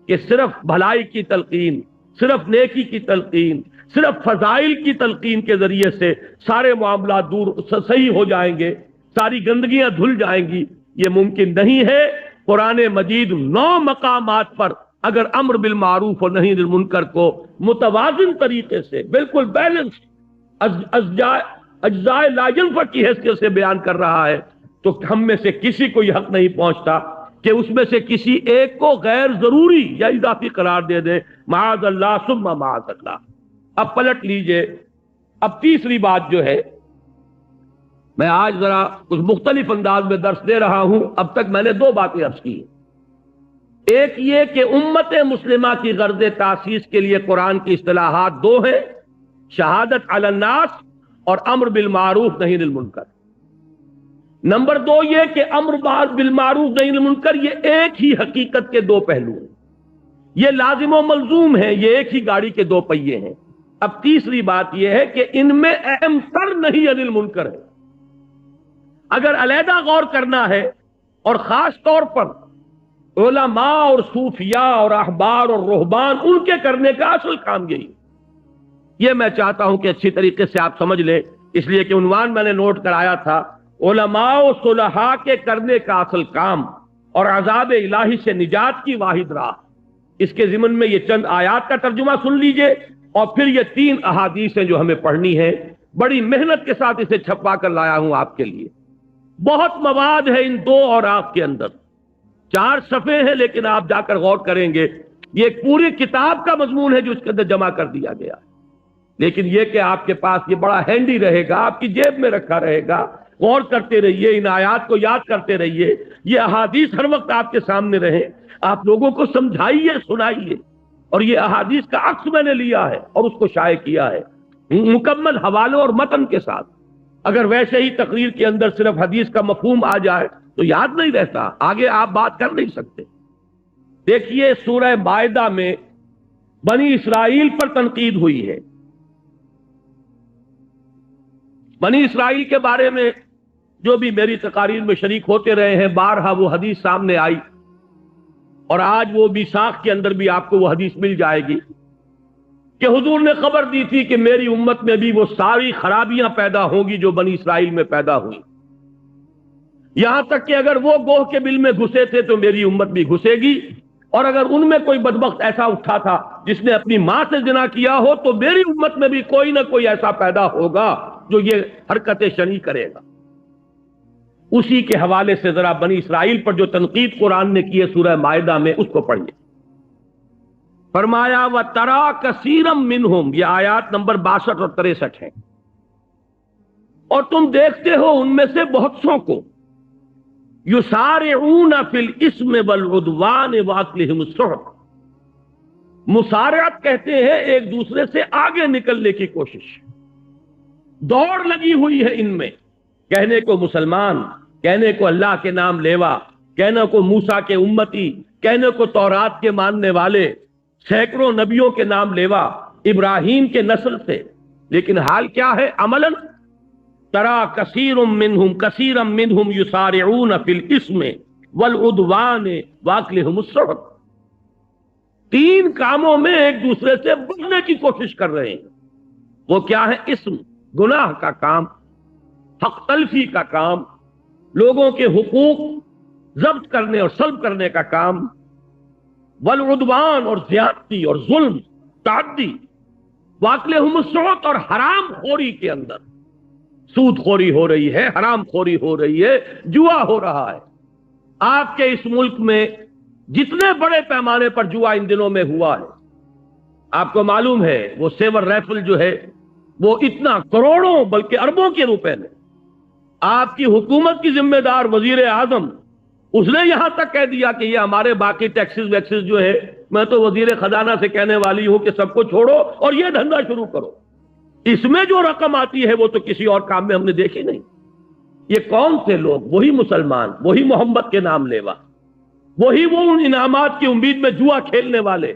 کہ صرف بھلائی کی تلقین، صرف نیکی کی تلقین، صرف فضائل کی تلقین کے ذریعے سے سارے معاملات دور صحیح ہو جائیں گے، ساری گندگیاں دھل جائیں گی، یہ ممکن نہیں ہے۔ قرآن مجید 9 مقامات پر اگر امر بالمعروف اور نہی عن المنکر کو متوازن طریقے سے، بالکل بیلنس اجزاء لا ینفک کی حیثیت سے بیان کر رہا ہے، تو ہم میں سے کسی کو یہ حق نہیں پہنچتا کہ اس میں سے کسی ایک کو غیر ضروری یا اضافی قرار دے دے، معاذ اللہ ثم معاذ اللہ۔ اب پلٹ لیجئے، اب تیسری بات جو ہے، میں آج ذرا کچھ مختلف انداز میں درس دے رہا ہوں۔ اب تک میں نے 2 باتیں عرض کی، ایک یہ کہ امت مسلمہ کی غرض تاسیس کے لیے قرآن کی اصطلاحات 2 ہیں، شہادت علی الناس اور امر بالمعروف نہی عن المنکر۔ نمبر 2 یہ کہ امر بالمعروف نہی عن المنکر یہ ایک ہی حقیقت کے 2 پہلو ہیں، یہ لازم و ملزوم ہیں، یہ ایک ہی گاڑی کے 2 پہیے ہیں۔ اب تیسری بات یہ ہے کہ ان میں اہم تر نہی عن المنکر ہے۔ اگر علیحدہ غور کرنا ہے، اور خاص طور پر علماء اور صوفیاء اور احبار اور رہبان ان کے کرنے کا اصل کام یہی ہے، یہ میں چاہتا ہوں کہ اچھی طریقے سے آپ سمجھ لیں، اس لیے کہ عنوان میں نے نوٹ کرایا تھا، علماء و صلحاء کے کرنے کا اصل کام اور عذاب الہی سے نجات کی واحد راہ۔ اس کے ضمن میں یہ چند آیات کا ترجمہ سن لیجئے، اور پھر یہ 3 احادیث ہیں جو ہمیں پڑھنی ہے۔ بڑی محنت کے ساتھ اسے چھپا کر لایا ہوں آپ کے لیے، بہت مواد ہے ان 2 اوراق کے اندر، 4 صفحے ہیں، لیکن آپ جا کر غور کریں گے یہ پوری کتاب کا مضمون ہے جو اس کے اندر جمع کر دیا گیا ہے۔ لیکن یہ کہ آپ کے پاس یہ بڑا ہینڈی رہے گا، آپ کی جیب میں رکھا رہے گا، غور کرتے رہیے، ان آیات کو یاد کرتے رہیے، یہ احادیث ہر وقت آپ کے سامنے رہیں، آپ لوگوں کو سمجھائیے، سنائیے۔ اور یہ احادیث کا عکس میں نے لیا ہے اور اس کو شائع کیا ہے مکمل حوالوں اور متن کے ساتھ۔ اگر ویسے ہی تقریر کے اندر صرف حدیث کا مفہوم آ جائے تو یاد نہیں رہتا، آگے آپ بات کر نہیں سکتے۔ دیکھیے سورہ مائدہ میں بنی اسرائیل پر تنقید ہوئی ہے، بنی اسرائیل کے بارے میں جو بھی میری تقاریر میں شریک ہوتے رہے ہیں، بارہا وہ حدیث سامنے آئی، اور آج وہ میثاق کے اندر بھی آپ کو وہ حدیث مل جائے گی کہ حضور نے خبر دی تھی کہ میری امت میں بھی وہ ساری خرابیاں پیدا ہوں گی جو بنی اسرائیل میں پیدا ہوئی، یہاں تک کہ اگر وہ گوہ کے بل میں گھسے تھے تو میری امت بھی گھسے گی، اور اگر ان میں کوئی بدبخت ایسا اٹھا تھا جس نے اپنی ماں سے زنا کیا ہو تو میری امت میں بھی کوئی نہ کوئی ایسا پیدا ہوگا جو یہ حرکت شنیع کرے گا۔ اسی کے حوالے سے ذرا بنی اسرائیل پر جو تنقید قرآن نے کی ہے سورہ مائدہ میں، اس کو پڑھیے۔ فرمایا وَتَرَىٰ كَثِيرًا مِّنْهُمْ، یہ آیات نمبر 62 اور 63 ہیں، اور تم دیکھتے ہو ان میں سے بہت سو کو یسارعون فی الاسم والعدوان واکلہم السحت، مسارعت کہتے ہیں ایک دوسرے سے آگے نکلنے کی کوشش، دوڑ لگی ہوئی ہے ان میں، کہنے کو مسلمان، کہنے کو اللہ کے نام لیوا، کہنے کو موسیٰ کے امتی، کہنے کو تورات کے ماننے والے، سینکڑوں نبیوں کے نام لیوا، ابراہیم کے نسل سے، لیکن حال کیا ہے عملاً؟ ترا کثیرا منہم یسارعون فی الاسم والعدوان واکلہم السحت، تین کاموں میں ایک دوسرے سے بڑھنے کی کوشش کر رہے ہیں۔ وہ کیا ہے؟ اسم، گناہ کا کام، حق تلفی کا کام، لوگوں کے حقوق ضبط کرنے اور سلب کرنے کا کام، والعدوان اور زیادتی اور ظلم، تعدی، واکلہم السحت اور حرام خوری کے اندر سود خوری ہو رہی ہے، حرام خوری ہو رہی ہے، جوا ہو رہا ہے۔ آپ کے اس ملک میں جتنے بڑے پیمانے پر جوا ان دنوں میں ہوا ہے، آپ کو معلوم ہے وہ سیور رائفل جو ہے وہ اتنا کروڑوں بلکہ اربوں کے روپے میں، آپ کی حکومت کی ذمہ دار وزیر اعظم، اس نے یہاں تک کہہ دیا کہ یہ ہمارے باقی ٹیکسز ویکسز جو ہے، میں تو وزیر خزانہ سے کہنے والی ہوں کہ سب کو چھوڑو اور یہ دھندا شروع کرو۔ اس میں جو رقم آتی ہے وہ تو کسی اور کام میں ہم نے دیکھی نہیں۔ یہ کون سے لوگ؟ وہی مسلمان، وہی محمد کے نام لیوا، وہی وہ ان انعامات کی امید میں جوا کھیلنے والے،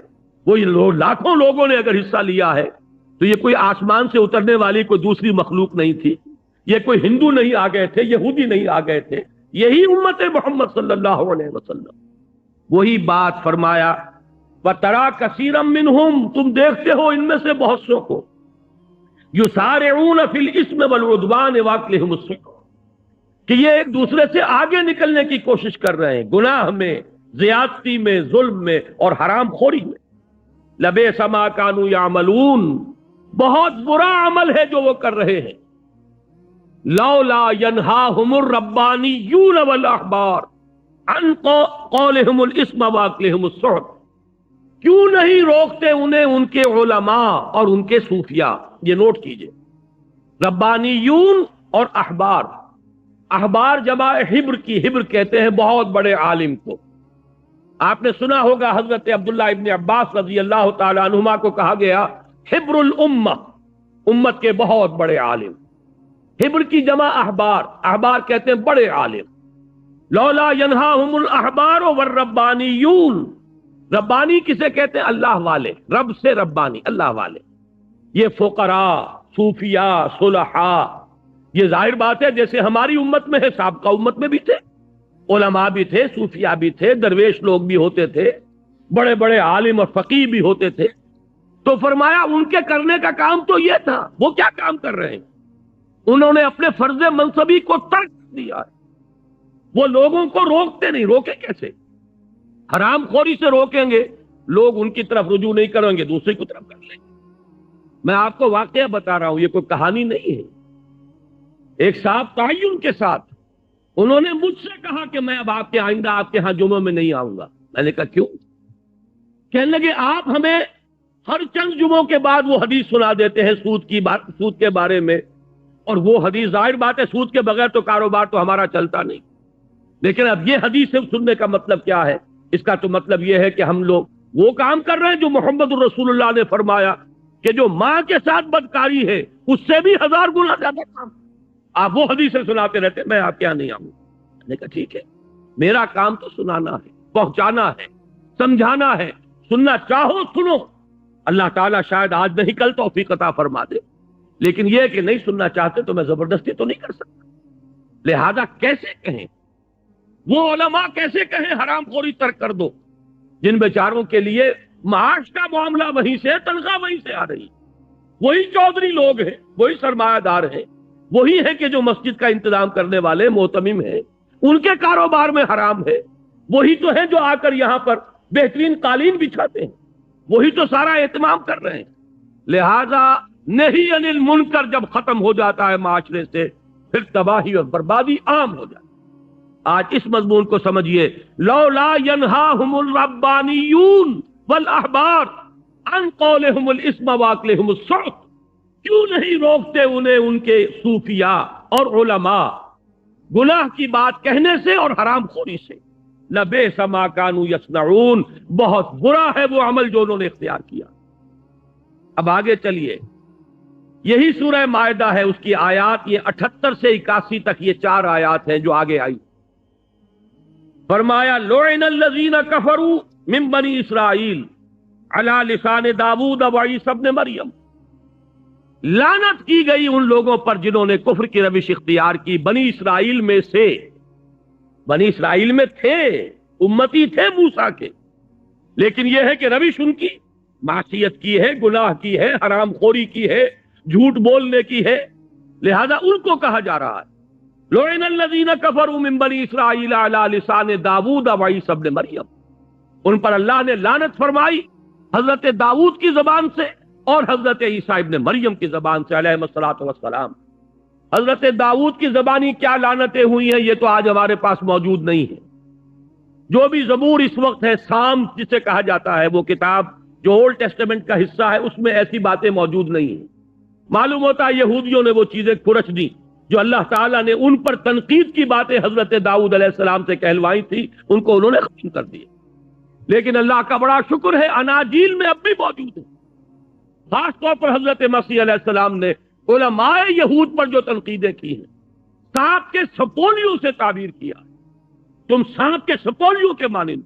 وہی لاکھوں لوگوں نے اگر حصہ لیا ہے تو یہ کوئی آسمان سے اترنے والی کوئی دوسری مخلوق نہیں تھی، یہ کوئی ہندو نہیں آ گئے تھے، یہودی نہیں آ گئے تھے، یہی امت محمد صلی اللہ علیہ وسلم۔ وہی بات فرمایا وَتَرَىٰ كَثِيرًا مِّنْهُمْ، تم دیکھتے ہو ان میں سے بہت سو کو یسارعون فی الاسم والعدوان واکلہم السحت، کہ یہ ایک دوسرے سے آگے نکلنے کی کوشش کر رہے ہیں، گناہ میں، زیادتی میں، ظلم میں اور حرام خوری میں۔ لبئس ما کانوا یعملون، بہت برا عمل ہے جو وہ کر رہے ہیں۔ لولا ینہاہم الربانیون والاحبار عن قولہم الاسم واکلہم السحت، کیوں نہیں روکتے انہیں ان کے علماء اور ان کے صوفیاء؟ یہ نوٹ کیجئے، ربانیون اور احبار، احبار جمع حبر کی، حبر کہتے ہیں بہت بڑے عالم کو۔ آپ نے سنا ہوگا حضرت عبداللہ ابن عباس رضی اللہ تعالی عنہما کو کہا گیا حبر الامہ، امت کے بہت بڑے عالم۔ حبر کی جمع احبار، احبار کہتے ہیں بڑے عالم۔ لولا ینہاہم الاحبار والربانیون، ربانی کسے کہتے ہیں؟ اللہ والے، رب سے ربانی، اللہ والے۔ یہ فقراء، صوفیاء، صلحاء، یہ ظاہر بات ہے جیسے ہماری امت میں ہے، سابقہ امت میں بھی تھے، علماء بھی تھے، صوفیاء بھی تھے، درویش لوگ بھی ہوتے تھے، بڑے بڑے عالم اور فقیہ بھی ہوتے تھے۔ تو فرمایا ان کے کرنے کا کام تو یہ تھا۔ وہ کیا کام کر رہے ہیں؟ انہوں نے اپنے فرض منصبی کو ترک دیا ہے۔ وہ لوگوں کو روکتے نہیں، روکے کیسے؟ حرام خوری سے روکیں گے، لوگ ان کی طرف رجوع نہیں کریں گے، دوسری کی طرف کر لیں گے۔ میں آپ کو واقعہ بتا رہا ہوں، یہ کوئی کہانی نہیں ہے۔ ایک صاحب تعین کے ساتھ انہوں نے مجھ سے کہا کہ میں اب آپ کے آئندہ آپ کے ہاں جمعہ میں نہیں آؤں گا۔ میں نے کہا کیوں؟ کہنے لگے آپ ہمیں ہر چند جمعوں کے بعد وہ حدیث سنا دیتے ہیں سود کے بارے میں، اور وہ حدیث ظاہر بات ہے سود کے بغیر تو کاروبار تو ہمارا چلتا نہیں، لیکن اب یہ حدیث سننے کا مطلب کیا ہے؟ اس کا تو مطلب یہ ہے کہ ہم لوگ وہ کام کر رہے ہیں جو محمد الرسول اللہ نے فرمایا کہ جو ماں کے ساتھ بدکاری ہے اس سے بھی 1000 گنا زیادہ کام۔ آپ وہ حدیثیں سناتے رہتے، میں آپ کے یہاں نہیں آؤں۔ میں نے کہا ٹھیک ہے، میرا کام تو سنانا ہے، پہنچانا ہے، سمجھانا ہے، سننا چاہو سنو، اللہ تعالیٰ شاید آج نہیں کل توفیق عطا فرما دے۔ لیکن یہ کہ نہیں سننا چاہتے تو میں زبردستی تو نہیں کر سکتا۔ لہذا کیسے کہیں وہ علماء، کیسے کہیں حرام خوری ترک کر دو جن بیچاروں کے لیے معاش کا معاملہ وہیں سے، تنخواہ وہیں سے آ رہی، وہی چودھری لوگ ہیں، وہی سرمایہ دار ہیں، وہی ہیں کہ جو مسجد کا انتظام کرنے والے معتمم ہیں، ان کے کاروبار میں حرام ہے، وہی تو ہیں جو آ کر یہاں پر بہترین قالین بچھاتے ہیں، وہی تو سارا اہتمام کر رہے ہیں۔ لہذا نہیں عن المنکر جب ختم ہو جاتا ہے معاشرے سے، پھر تباہی اور بربادی عام ہو جاتی ہے۔ آج اس مضمون کو سمجھیے، لولا ینہاہم الربانیون والاحبار عن قولہم الاسم واکلہم السحت، کیوں نہیں روکتے انہیں ان کے صوفیاء اور علماء گناہ کی بات کہنے سے اور حرام خوری سے؟ لبئس ما کانوا یصنعون، بہت برا ہے وہ عمل جو انہوں نے اختیار کیا۔ اب آگے چلیے، یہی سورہ مائدہ ہے، اس کی آیات یہ 78 سے 81 تک، یہ 4 آیات ہیں جو آگے آئی۔ فرمایا لعن الذین کفروا من بنی اسرائیل علی لسان داؤد و عیسی ابن مریم، لعنت کی گئی ان لوگوں پر جنہوں نے کفر کی روش اختیار کی بنی اسرائیل میں سے۔ بنی اسرائیل میں تھے، امتی تھے موسیٰ کے، لیکن یہ ہے کہ روش ان کی معصیت کی ہے، گناہ کی ہے، حرام خوری کی ہے، جھوٹ بولنے کی ہے، لہذا ان کو کہا جا رہا ہے لعن الذین کفروا من بنی اسرائیل علی لسان داؤد و عیسی ابن مریم، ان پر اللہ نے لعنت فرمائی حضرت داؤد کی زبان سے اور حضرت عیسیٰ ابن مریم کی زبان سے علیہ الصلوۃ والسلام۔ حضرت داؤد کی زبانی کیا لعنتیں ہوئی ہیں یہ تو آج ہمارے پاس موجود نہیں ہے۔ جو بھی زبور اس وقت ہے، سام جسے کہا جاتا ہے، وہ کتاب جو اولڈ ٹیسٹمنٹ کا حصہ ہے، اس میں ایسی باتیں موجود نہیں ہیں۔ معلوم ہوتا ہے یہودیوں نے وہ چیزیں کھرچ دی جو اللہ تعالیٰ نے ان پر تنقید کی باتیں حضرت داؤد علیہ السلام سے کہلوائی تھی، ان کو انہوں نے ختم کر دیا۔ لیکن اللہ کا بڑا شکر ہے اناجیل میں اب بھی موجود ہے، خاص طور پر حضرت مسیح علیہ السلام نے علماء یہود پر جو تنقیدیں کی ہیں، سانپ کے سپولیوں سے تعبیر کیا، تم سانپ کے سپولیوں کے مانند،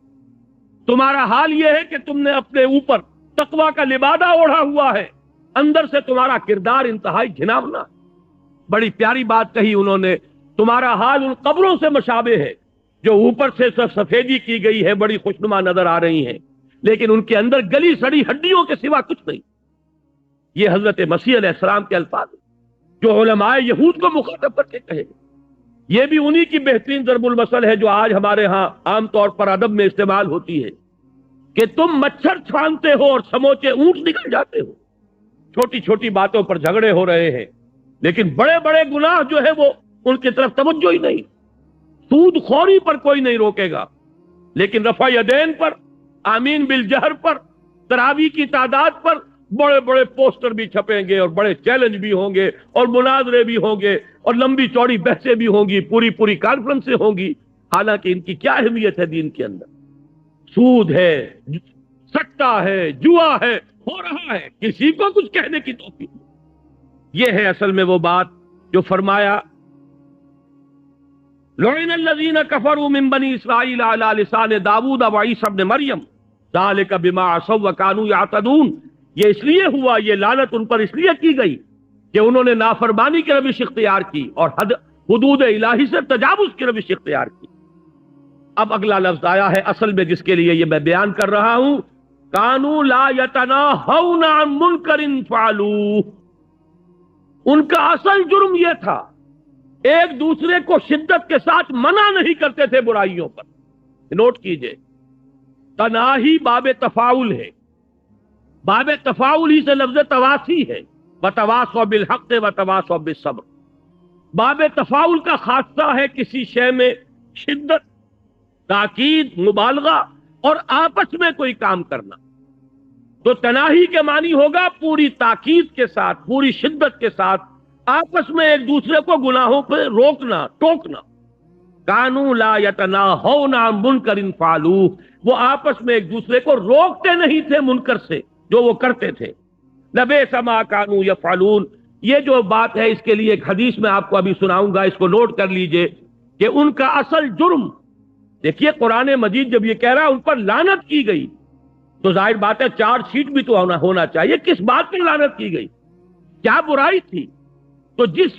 تمہارا حال یہ ہے کہ تم نے اپنے اوپر تقوی کا لبادہ اوڑھا ہوا ہے، اندر سے تمہارا کردار انتہائی گھناؤنا ہے۔ بڑی پیاری بات کہی انہوں نے، تمہارا حال ان قبروں سے مشابہ ہے جو اوپر سے سفیدی کی گئی ہے، بڑی خوشنما نظر آ رہی ہیں، لیکن ان کے اندر گلی سڑی ہڈیوں کے سوا کچھ نہیں۔ یہ حضرت مسیح علیہ السلام کے الفاظ جو علماء یہود کو مخاطب کر کے کہے گے۔ یہ بھی انہی کی بہترین ضرب المثل ہے جو آج ہمارے ہاں عام طور پر ادب میں استعمال ہوتی ہے کہ تم مچھر چھانتے ہو اور سموچے اونٹ نکل جاتے ہو۔ چھوٹی چھوٹی باتوں پر جھگڑے ہو رہے ہیں، لیکن بڑے بڑے گناہ جو ہے وہ ان کی طرف توجہ ہی نہیں۔ سود خوری پر کوئی نہیں روکے گا، لیکن رفع یدین پر، آمین بالجہر پر، تراویح کی تعداد پر بڑے بڑے پوسٹر بھی چھپیں گے اور بڑے چیلنج بھی ہوں گے اور مناظرے بھی ہوں گے اور لمبی چوڑی بحثیں بھی ہوں گی، پوری پوری کانفرنسیں ہوں گی، حالانکہ ان کی کیا اہمیت ہے دین کے اندر؟ سود ہے، سٹا ہے، جوا ہے، ہو رہا ہے، کسی کو کچھ کہنے کی توفیق نہیں۔ یہ ہے اصل میں وہ بات جو فرمایا لعن الذین کفروا من بنی اسرائیل علی لسان داؤد و عیسی ابن مریم ذلک بما عصوا وکانوا یعتدون۔ یہ اس لیے ہوا، یہ لعنت ان پر اس لیے کی گئی کہ انہوں نے نافرمانی کی روش اختیار کی اور حدود الہی سے تجاوز کی روش اختیار کی۔ اب اگلا لفظ آیا ہے اصل میں جس کے لیے یہ میں بیان کر رہا ہوں، کانوا لا یتناہون عن منکر فعلوہ۔ ان کا اصل جرم یہ تھا، ایک دوسرے کو شدت کے ساتھ منع نہیں کرتے تھے برائیوں پر۔ نوٹ کیجئے، تناہی باب تفاعل ہے، باب تفاعل ہی سے لفظ تواسی ہے، وتواصوا بالحق وتواصوا بالصبر۔ باب تفاعل کا خاصہ ہے کسی شے میں شدت، تاکید، مبالغہ اور آپس میں کوئی کام کرنا۔ تو تناہی کے معنی ہوگا پوری تاکید کے ساتھ، پوری شدت کے ساتھ آپس میں ایک دوسرے کو گناہوں پہ روکنا، ٹوکنا۔ کانوا لا یتناہون عن منکر فعلوہ، وہ آپس میں ایک دوسرے کو روکتے نہیں تھے منکر سے جو وہ کرتے تھے۔ لبئس ما کانوا یفعلون، یہ جو بات ہے اس کے لیے ایک حدیث میں آپ کو ابھی سناؤں گا، اس کو نوٹ کر لیجئے کہ ان کا اصل جرم، دیکھیے قرآن مجید جب یہ کہہ رہا ہے ان پر لعنت کی گئی، تو ظاہر بات ہے چارج شیٹ بھی تو ہونا چاہیے، کس بات پر لعنت کی گئی؟ کیا برائی تھی؟ تو جس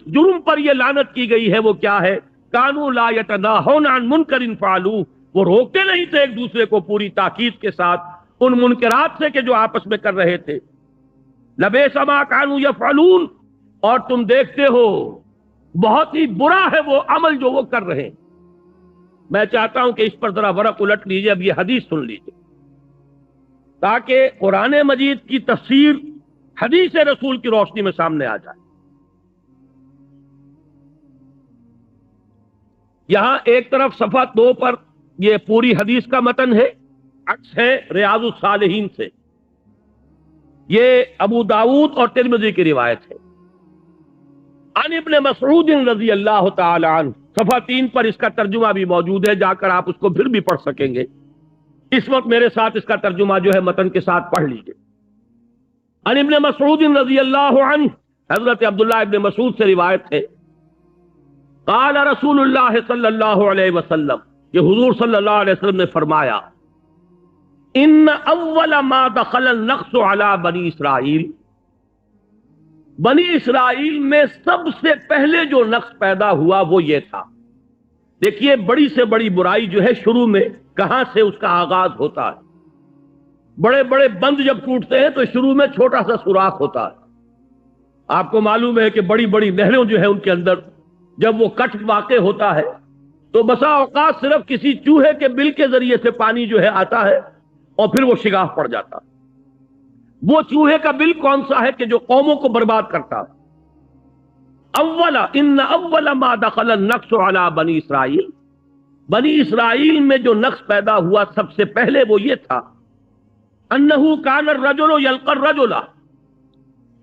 جرم پر یہ لعنت کی گئی ہے وہ کیا ہے؟ کانوا لا یتناہون عن منکر فعلوہ، وہ روکتے نہیں تھے ایک دوسرے کو پوری تاکید کے ساتھ ان منکرات سے کہ جو آپس میں کر رہے تھے۔ لبئس ما کانوا یفعلون، اور تم دیکھتے ہو بہت ہی برا ہے وہ عمل جو وہ کر رہے ہیں۔ میں چاہتا ہوں کہ اس پر ذرا ورق الٹ لیجئے، اب یہ حدیث سن لیجئے تاکہ قرآن مجید کی تفسیر حدیث رسول کی روشنی میں سامنے آ جائے۔ یہاں ایک طرف صفحہ 2 پر یہ پوری حدیث کا متن ہے، عکس ہے ریاض الصالحین سے، یہ ابو داؤد اور ترمذی کی روایت ہے۔ عن ابن مسعود رضی اللہ تعالی عنہ، صفحہ 3 پر اس کا ترجمہ بھی موجود ہے، جا کر آپ اس کو پھر بھی پڑھ سکیں گے۔ اس وقت میرے ساتھ اس کا ترجمہ جو ہے متن کے ساتھ پڑھ لیجئے۔ عن ابن مسعود رضی اللہ عنہ، حضرت عبداللہ ابن مسعود سے روایت ہے، قال رسول اللہ صلی اللہ علیہ وسلم، کہ حضور صلی اللہ علیہ وسلم نے فرمایا، ان اول ما دخل النقص علی بنی اسرائیل، بنی اسرائیل میں سب سے پہلے جو نقص پیدا ہوا وہ یہ تھا۔ دیکھیے بڑی سے بڑی برائی جو ہے شروع میں کہاں سے اس کا آغاز ہوتا ہے؟ بڑے بڑے بند جب ٹوٹتے ہیں تو شروع میں چھوٹا سا سوراخ ہوتا ہے۔ آپ کو معلوم ہے کہ بڑی بڑی نہریں جو ہے ان کے اندر جب وہ کٹ واقع ہوتا ہے تو بسا اوقات صرف کسی چوہے کے بل کے ذریعے سے پانی جو ہے آتا ہے اور پھر وہ شگاف پڑ جاتا ہے۔ وہ چوہے کا بل کون سا ہے کہ جو قوموں کو برباد کرتا ہے؟ ان اول ما دخل النقص علی بنی اسرائیل، بنی اسرائیل میں جو نقص پیدا ہوا سب سے پہلے وہ یہ تھا، انہ کان الرجل یلقى الرجل،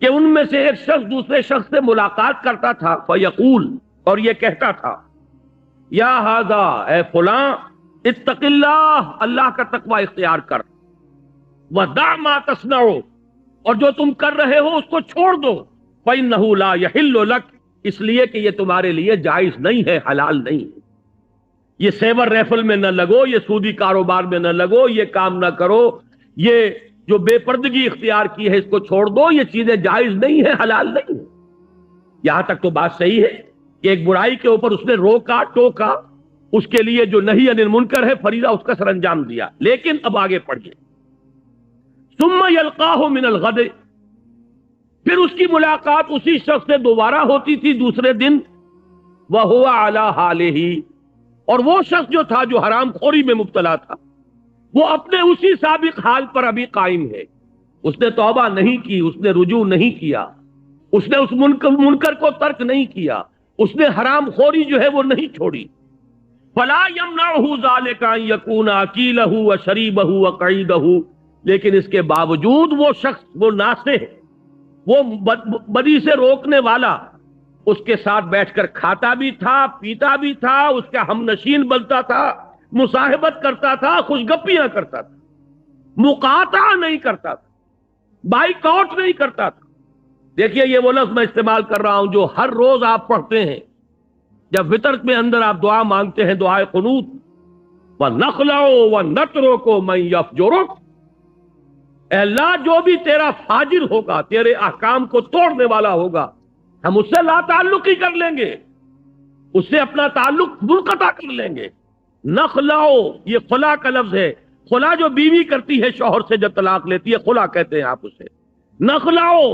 کہ ان میں سے ایک شخص دوسرے شخص سے ملاقات کرتا تھا، فیقول، اور یہ کہتا تھا، یا ھذا، اے فلاں، اتق اللہ، اللہ کا تقوی اختیار کر، ودع ما تصنع، اور جو تم کر رہے ہو اس کو چھوڑ دو، فإنہ لا یحل لک، اس لیے کہ یہ تمہارے لیے جائز نہیں ہے، حلال نہیں ہے۔ یہ سیور ریفل میں نہ لگو، یہ سودی کاروبار میں نہ لگو، یہ کام نہ کرو، یہ جو بے پردگی اختیار کی ہے اس کو چھوڑ دو، یہ چیزیں جائز نہیں ہے، حلال نہیں ہے۔ یہاں تک تو بات صحیح ہے کہ ایک برائی کے اوپر اس نے روکا ٹوکا، اس کے لیے جو نہی عن المنکر ہے فریضہ اس کا سر انجام دیا، لیکن اب آگے پڑھیے، ثم یلقاہ من الغد، پھر اس کی ملاقات اسی شخص سے دوبارہ ہوتی تھی دوسرے دن، وہو علی حالہ، اور وہ شخص جو تھا جو حرام خوری میں مبتلا تھا وہ اپنے اسی سابق حال پر ابھی قائم ہے، اس نے توبہ نہیں کی، اس نے رجوع نہیں کیا، اس نے اس منکر کو ترک نہیں کیا، اس نے حرام خوری جو ہے وہ نہیں چھوڑی۔ فلا یمنعہ ذلک ان یکون اکیلہ وشریبہ وقعیدہ، لیکن اس کے باوجود وہ شخص، وہ ناصح، وہ بدی سے روکنے والا، اس کے ساتھ بیٹھ کر کھاتا بھی تھا، پیتا بھی تھا، اس کا ہم نشین بنتا تھا، مصاحبت کرتا تھا، خوش گپیاں کرتا تھا، مقاطعہ نہیں کرتا تھا، بائیک آؤٹ نہیں کرتا تھا۔ دیکھیے یہ وہ لفظ میں استعمال کر رہا ہوں جو ہر روز آپ پڑھتے ہیں جب وتر میں اندر آپ دعا مانگتے ہیں، دعائے قنوت، وَنَخْلَعُ وَنَتْرُكُ مَن يَفْجُرُكَ، اے اللہ جو بھی تیرا فاجر ہوگا، تیرے احکام کو توڑنے والا ہوگا، ہم اس سے لا تعلقی کر لیں گے، اس سے اپنا تعلق منقطع کر لیں گے۔ نخلعو، یہ خلا کا لفظ ہے، خلا جو بیوی کرتی ہے شوہر سے جب طلاق لیتی ہے، خلا کہتے ہیں آپ اسے۔ نخلعو،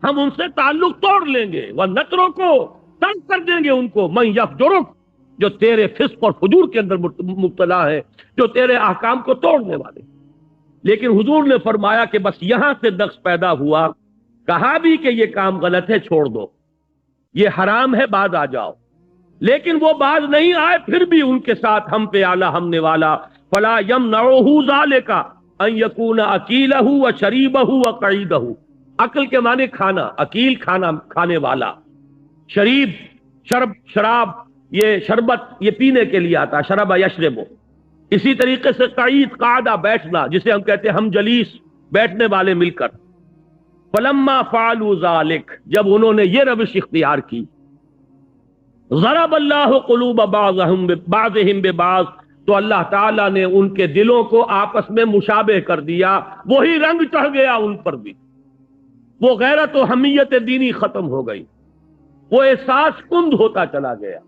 ہم ان سے تعلق توڑ لیں گے، وَنَتْرُكُ، ترک کر دیں گے ان کو، مَن يَفْجُرُكَ، جو تیرے فسق اور فجور کے اندر مبتلا ہے، جو تیرے احکام کو توڑنے والے۔ لیکن حضور نے فرمایا کہ بس یہاں سے نقص پیدا ہوا، کہا بھی کہ یہ کام غلط ہے، چھوڑ دو، یہ حرام ہے، باز آ جاؤ، لیکن وہ باز نہیں آئے، پھر بھی ان کے ساتھ ہم پہ آلہ ہم نے والا، فلا یمنعہ ذالک ان یکون اکیلہ وشریبہ وقعیدہ، عقل کے معنی کھانا، اکیل کھانا کھانے والا، شریب شراب، یہ شربت یہ پینے کے لیے آتا، شرب یشرب، اسی طریقے سے قعید قعدہ بیٹھنا، جسے ہم کہتے ہیں ہم جلیس، بیٹھنے والے مل کر۔ فلما فعلوا ذلک، جب انہوں نے یہ روش اختیار کی، ضرب اللہ قلوب بعضهم ببعض، تو اللہ تعالیٰ نے ان کے دلوں کو آپس میں مشابہ کر دیا، وہی رنگ چڑھ گیا ان پر بھی، وہ غیرت و حمیت دینی ختم ہو گئی، وہ احساس کند ہوتا چلا گیا۔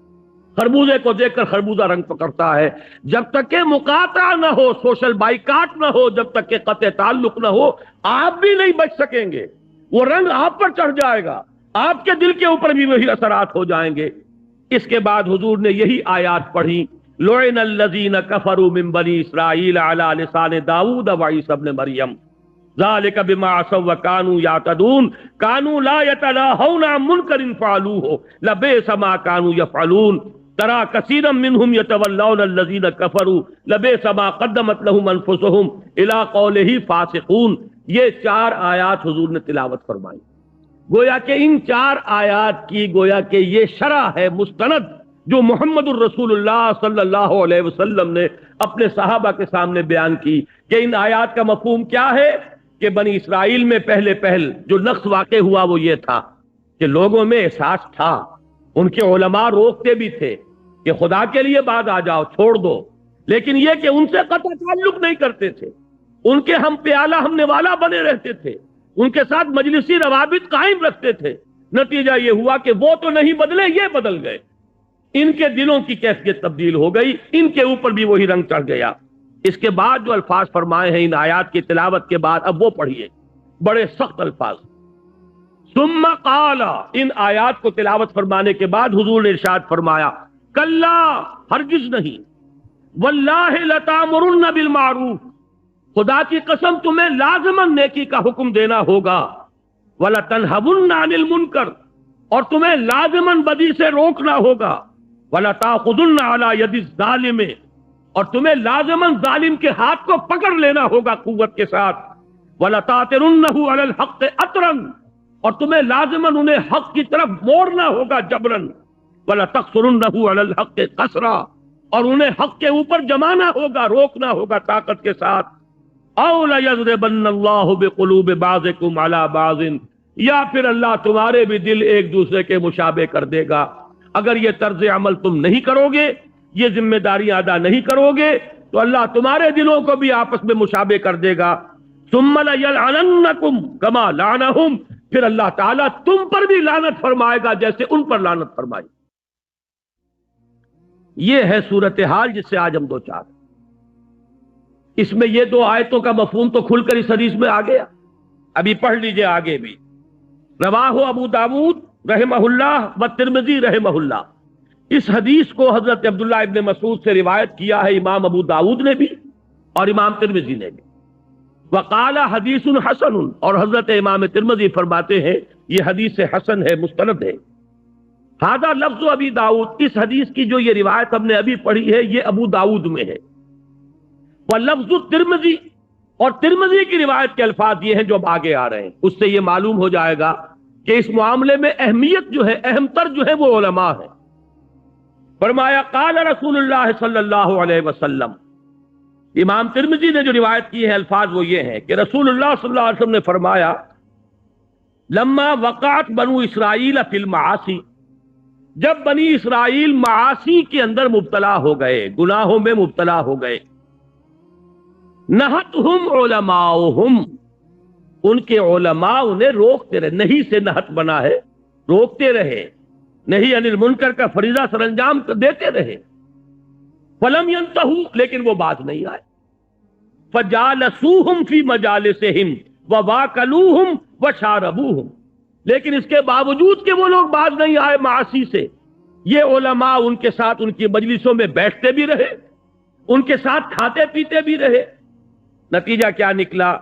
خربوزے کو دیکھ کر خربوزہ رنگ پکڑتا ہے، جب تک کہ مقاطعہ نہ ہو، سوشل بائیکاٹ نہ ہو، جب تک کہ قطع تعلق نہ ہو، آپ بھی نہیں بچ سکیں گے۔ وہ رنگ آپ پر چڑھ جائے گا، آپ کے دل کے اوپر بھی وہی اثرات ہو جائیں گے۔ اس کے بعد حضور نے یہی آیات پڑھی، لعن الذین کفروا من بنی اسرائیل علی لسان داؤد وعیسی ابن مریم ذالک بما عصوا وکانوا یعتدون کانوا لا یتناہون عن منکر فعلوہ لبئس ما کانوا یفعلون ترى كثيرا منهم يتولون الذين كفروا لبئس ما قدمت لهم انفسهم الى قوله فاسقون۔ یہ 4 آیات حضور نے تلاوت فرمائی، گویا کہ ان 4 آیات کی گویا کہ یہ شرح ہے مستند جو محمد الرسول اللہ صلی اللہ علیہ وسلم نے اپنے صحابہ کے سامنے بیان کی، کہ ان آیات کا مفہوم کیا ہے کہ بنی اسرائیل میں پہل جو نقص واقع ہوا وہ یہ تھا کہ لوگوں میں احساس تھا، ان کے علماء روکتے بھی تھے کہ خدا کے لیے بعد آ جاؤ، چھوڑ دو، لیکن یہ کہ ان سے قطع تعلق نہیں کرتے تھے، ان کے ہم پیالہ ہم نوالا بنے رہتے تھے، ان کے ساتھ مجلسی روابط قائم رکھتے تھے۔ نتیجہ یہ ہوا کہ وہ تو نہیں بدلے، یہ بدل گئے، ان کے دلوں کی کیفیت تبدیل ہو گئی، ان کے اوپر بھی وہی رنگ چڑھ گیا۔ اس کے بعد جو الفاظ فرمائے ہیں ان آیات کی تلاوت کے بعد، اب وہ پڑھیے، بڑے سخت الفاظ۔ ثم قال، ان آیات کو تلاوت فرمانے کے بعد حضور نے ارشاد فرمایا، کلا، ہرگز نہیں، واللہ لتامرن بالمعروف، خدا کی قسم تمہیں لازماً نیکی کا حکم دینا ہوگا، ولتنہون عن المنکر، اور تمہیں لازماً بدی سے روکنا ہوگا، ولتاخذن علی ید الظالم، اور تمہیں لازماً ظالم کے ہاتھ کو پکڑ لینا ہوگا قوت کے ساتھ، ولتاترنہ علی الحق اطرا، اور تمہیں لازماً انہیں حق کی طرف موڑنا ہوگا جبرن، وَلَتَقْصُرُنَّهُ عَلَى الْحَقِّ قَصْرًا، اور انہیں حق کے اوپر جمانا ہوگا، روکنا ہوگا طاقت کے ساتھ، أَوْ لَيَضْرِبَنَّ اللَّهُ بِقُلُوبِ بَعْضِكُمْ عَلَى بَعْضٍ، یا پھر اللہ تمہارے بھی دل ایک دوسرے کے مشابہ کر دے گا۔ اگر یہ طرز عمل تم نہیں کرو گے، یہ ذمہ داریاں ادا نہیں کرو گے، تو اللہ تمہارے دلوں کو بھی آپس میں مشابہ کر دے گا۔ ثُمَّ لَيَلْعَنَنَّكُمْ كَمَا لَعَنَهُمْ، پھر اللہ تعالیٰ تم پر بھی لعنت فرمائے گا جیسے ان پر لعنت فرمائی۔ یہ ہے صورتحال جس سے آج ہم دو چار۔ اس میں یہ 2 آیتوں کا مفہوم تو کھل کر اس حدیث میں آ گیا، ابھی پڑھ لیجئے آگے بھی۔ رواہ ابو داود رحمہ اللہ و ترمذی رحمہ اللہ، اس حدیث کو حضرت عبداللہ ابن مسعود سے روایت کیا ہے امام ابو داود نے بھی اور امام ترمذی نے بھی۔ وقال حدیث حسن، اور حضرت امام ترمذی فرماتے ہیں یہ حدیث حسن ہے، مستند ہے۔ ہذا لفظ ابی داؤد، اس حدیث کی جو یہ روایت ہم نے ابھی پڑھی ہے یہ ابو داؤد میں ہے۔ واللفظ ترمذی، اور ترمذی کی روایت کے الفاظ یہ ہیں جو اب آگے آ رہے ہیں۔ اس سے یہ معلوم ہو جائے گا کہ اس معاملے میں اہمیت جو ہے، اہم تر جو ہے وہ علماء ہیں۔ فرمایا قال رسول اللہ صلی اللہ علیہ وسلم، امام ترمذی نے جو روایت کی ہے الفاظ وہ یہ ہیں کہ رسول اللہ صلی اللہ علیہ وسلم نے فرمایا، لما وقعت بنو اسرائیل فی المعاصی، جب بنی اسرائیل معاصی کے اندر مبتلا ہو گئے، گناہوں میں مبتلا ہو گئے، نہتہم علماؤہم، ان کے علماء انہیں روکتے رہے، نہیں سے نہت بنا ہے، روکتے رہے، نہیں عن المنکر کا فریضہ سر انجام دیتے رہے، فلم ینتہوا، لیکن وہ باز نہیں آئے، فجالسوہم فی مجالسہم وواکلوہم وشاربوہم، لیکن اس کے باوجود کہ وہ لوگ باز نہیں آئے معاصی سے، یہ علماء ان کے ساتھ ان کی مجلسوں میں بیٹھتے بھی رہے، ان کے ساتھ کھاتے پیتے بھی رہے۔ نتیجہ کیا نکلا؟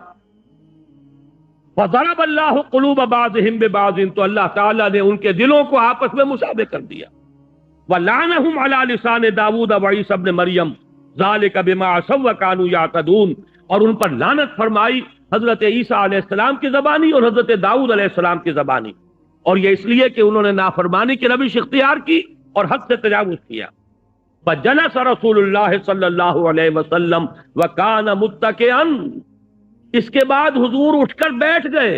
فضرب اللہ قلوب بعضهم ببعض، تو اللہ تعالیٰ نے ان کے دلوں کو آپس میں مشابہ کر دیا۔ وَلَعْنَهُمْ عَلَى لِسَانِ داؤد وعیسی ابن مریم ذَلِكَ بِمَا عَصَوْا وَكَانُوا يَعْتَدُونَ، اور ان پر لعنت فرمائی حضرت عیسیٰ علیہ السلام کی زبانی اور حضرت داؤد علیہ السلام کی زبانی، اور یہ اس لیے کہ انہوں نے نافرمانی کی روش اختیار کی اور حد سے تجاوز کیا۔ فجلس رسول اللہ صلی اللہ علیہ وسلم وکان متکئا، اس کے بعد حضور اٹھ کر بیٹھ گئے۔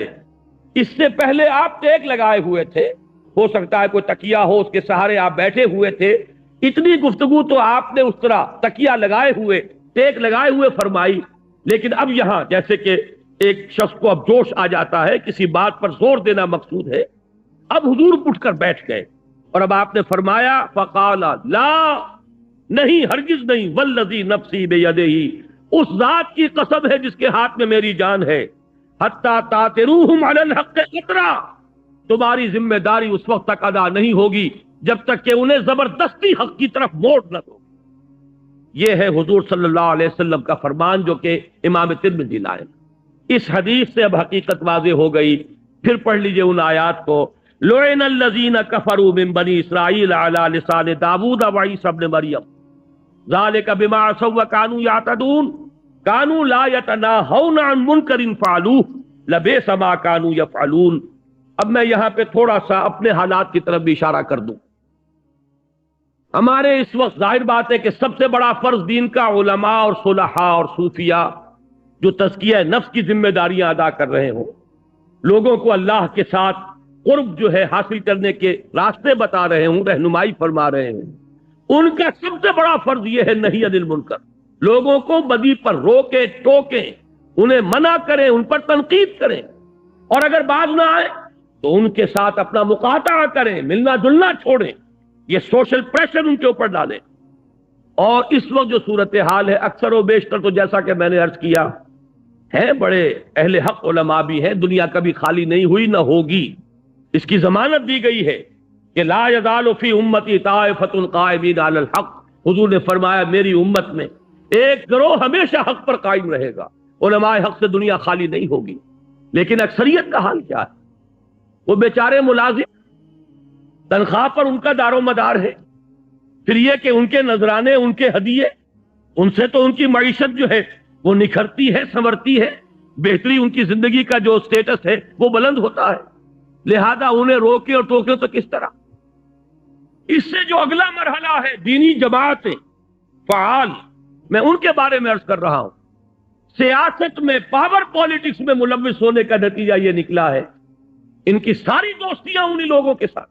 اس سے پہلے آپ ٹیک لگائے ہوئے تھے، ہو سکتا ہے کوئی تکیہ ہو اس کے سہارے آپ بیٹھے ہوئے تھے، اتنی گفتگو تو آپ نے اس طرح تکیہ لگائے ہوئے، ٹیک لگائے ہوئے فرمائی، لیکن اب یہاں جیسے کہ ایک شخص کو اب جوش آ جاتا ہے، کسی بات پر زور دینا مقصود ہے، اب حضور اٹھ کر بیٹھ گئے اور اب آپ نے فرمایا فقال لا، نہیں ہرگز نہیں، والذی نفسی بیدہ، اس ذات کی قسم ہے جس کے ہاتھ میں میری جان ہے، حتی تاتروہم علی الحق قطرہ، تمہاری ذمہ داری اس وقت تک ادا نہیں ہوگی جب تک کہ انہیں زبردستی حق کی طرف موڑ نہ دو۔ یہ ہے حضور صلی اللہ علیہ وسلم کا فرمان جو کہ امام ترمذی لائے۔ اس حدیث سے اب حقیقت واضح ہو گئی۔ پھر پڑھ لیجئے ان آیات کو، لعن الذین کفروا من بنی اسرائیل علی لسان داؤد وعیسی ابن مریم ذلک بما عصوا وکانوا یعتدون کانوا لا یتناہون عن منکر فعلوہ لبئس ما کانوا یفعلون۔ اب میں یہاں پہ تھوڑا سا اپنے حالات کی طرف بھی اشارہ کر دوں۔ ہمارے اس وقت ظاہر بات ہے کہ سب سے بڑا فرض دین کا علماء اور صلحاء اور صوفیاء جو تزکیہ نفس کی ذمہ داریاں ادا کر رہے ہوں، لوگوں کو اللہ کے ساتھ قرب جو ہے حاصل کرنے کے راستے بتا رہے ہوں، رہنمائی فرما رہے ہوں، ان کا سب سے بڑا فرض یہ ہے نہی عن المنکر، لوگوں کو بدی پر روکیں، ٹوکیں، انہیں منع کریں، ان پر تنقید کریں، اور اگر باز نہ آئے تو ان کے ساتھ اپنا مقاطعہ کریں، ملنا جلنا چھوڑیں، یہ سوشل پریشر ان کے اوپر ڈالیں۔ اور اس وقت جو صورتحال ہے اکثر و بیشتر تو جیسا کہ میں نے عرض کیا ہے، بڑے اہل حق علماء بھی ہیں، دنیا کبھی خالی نہیں ہوئی نہ ہوگی، اس کی ضمانت دی گئی ہے کہ لا یزال فی امتی طائفۃ قائمین علی الحق، حضور نے فرمایا میری امت میں ایک گروہ ہمیشہ حق پر قائم رہے گا، علماء حق سے دنیا خالی نہیں ہوگی۔ لیکن اکثریت کا حال کیا ہے؟ وہ بیچارے ملازم، تنخواہ پر ان کا دار و مدار ہے، پھر یہ کہ ان کے نذرانے، ان کے ہدیے، ان سے تو ان کی معیشت جو ہے وہ نکھرتی ہے، سنورتی ہے، بہتری ان کی زندگی کا جو سٹیٹس ہے وہ بلند ہوتا ہے، لہذا انہیں روکے اور ٹوکے تو کس طرح؟ اس سے جو اگلا مرحلہ ہے دینی جماعتیں فعال، میں ان کے بارے میں عرض کر رہا ہوں، سیاست میں، پاور پالیٹکس میں ملوث ہونے کا نتیجہ یہ نکلا ہے، ان کی ساری دوستیاں انہی لوگوں کے ساتھ،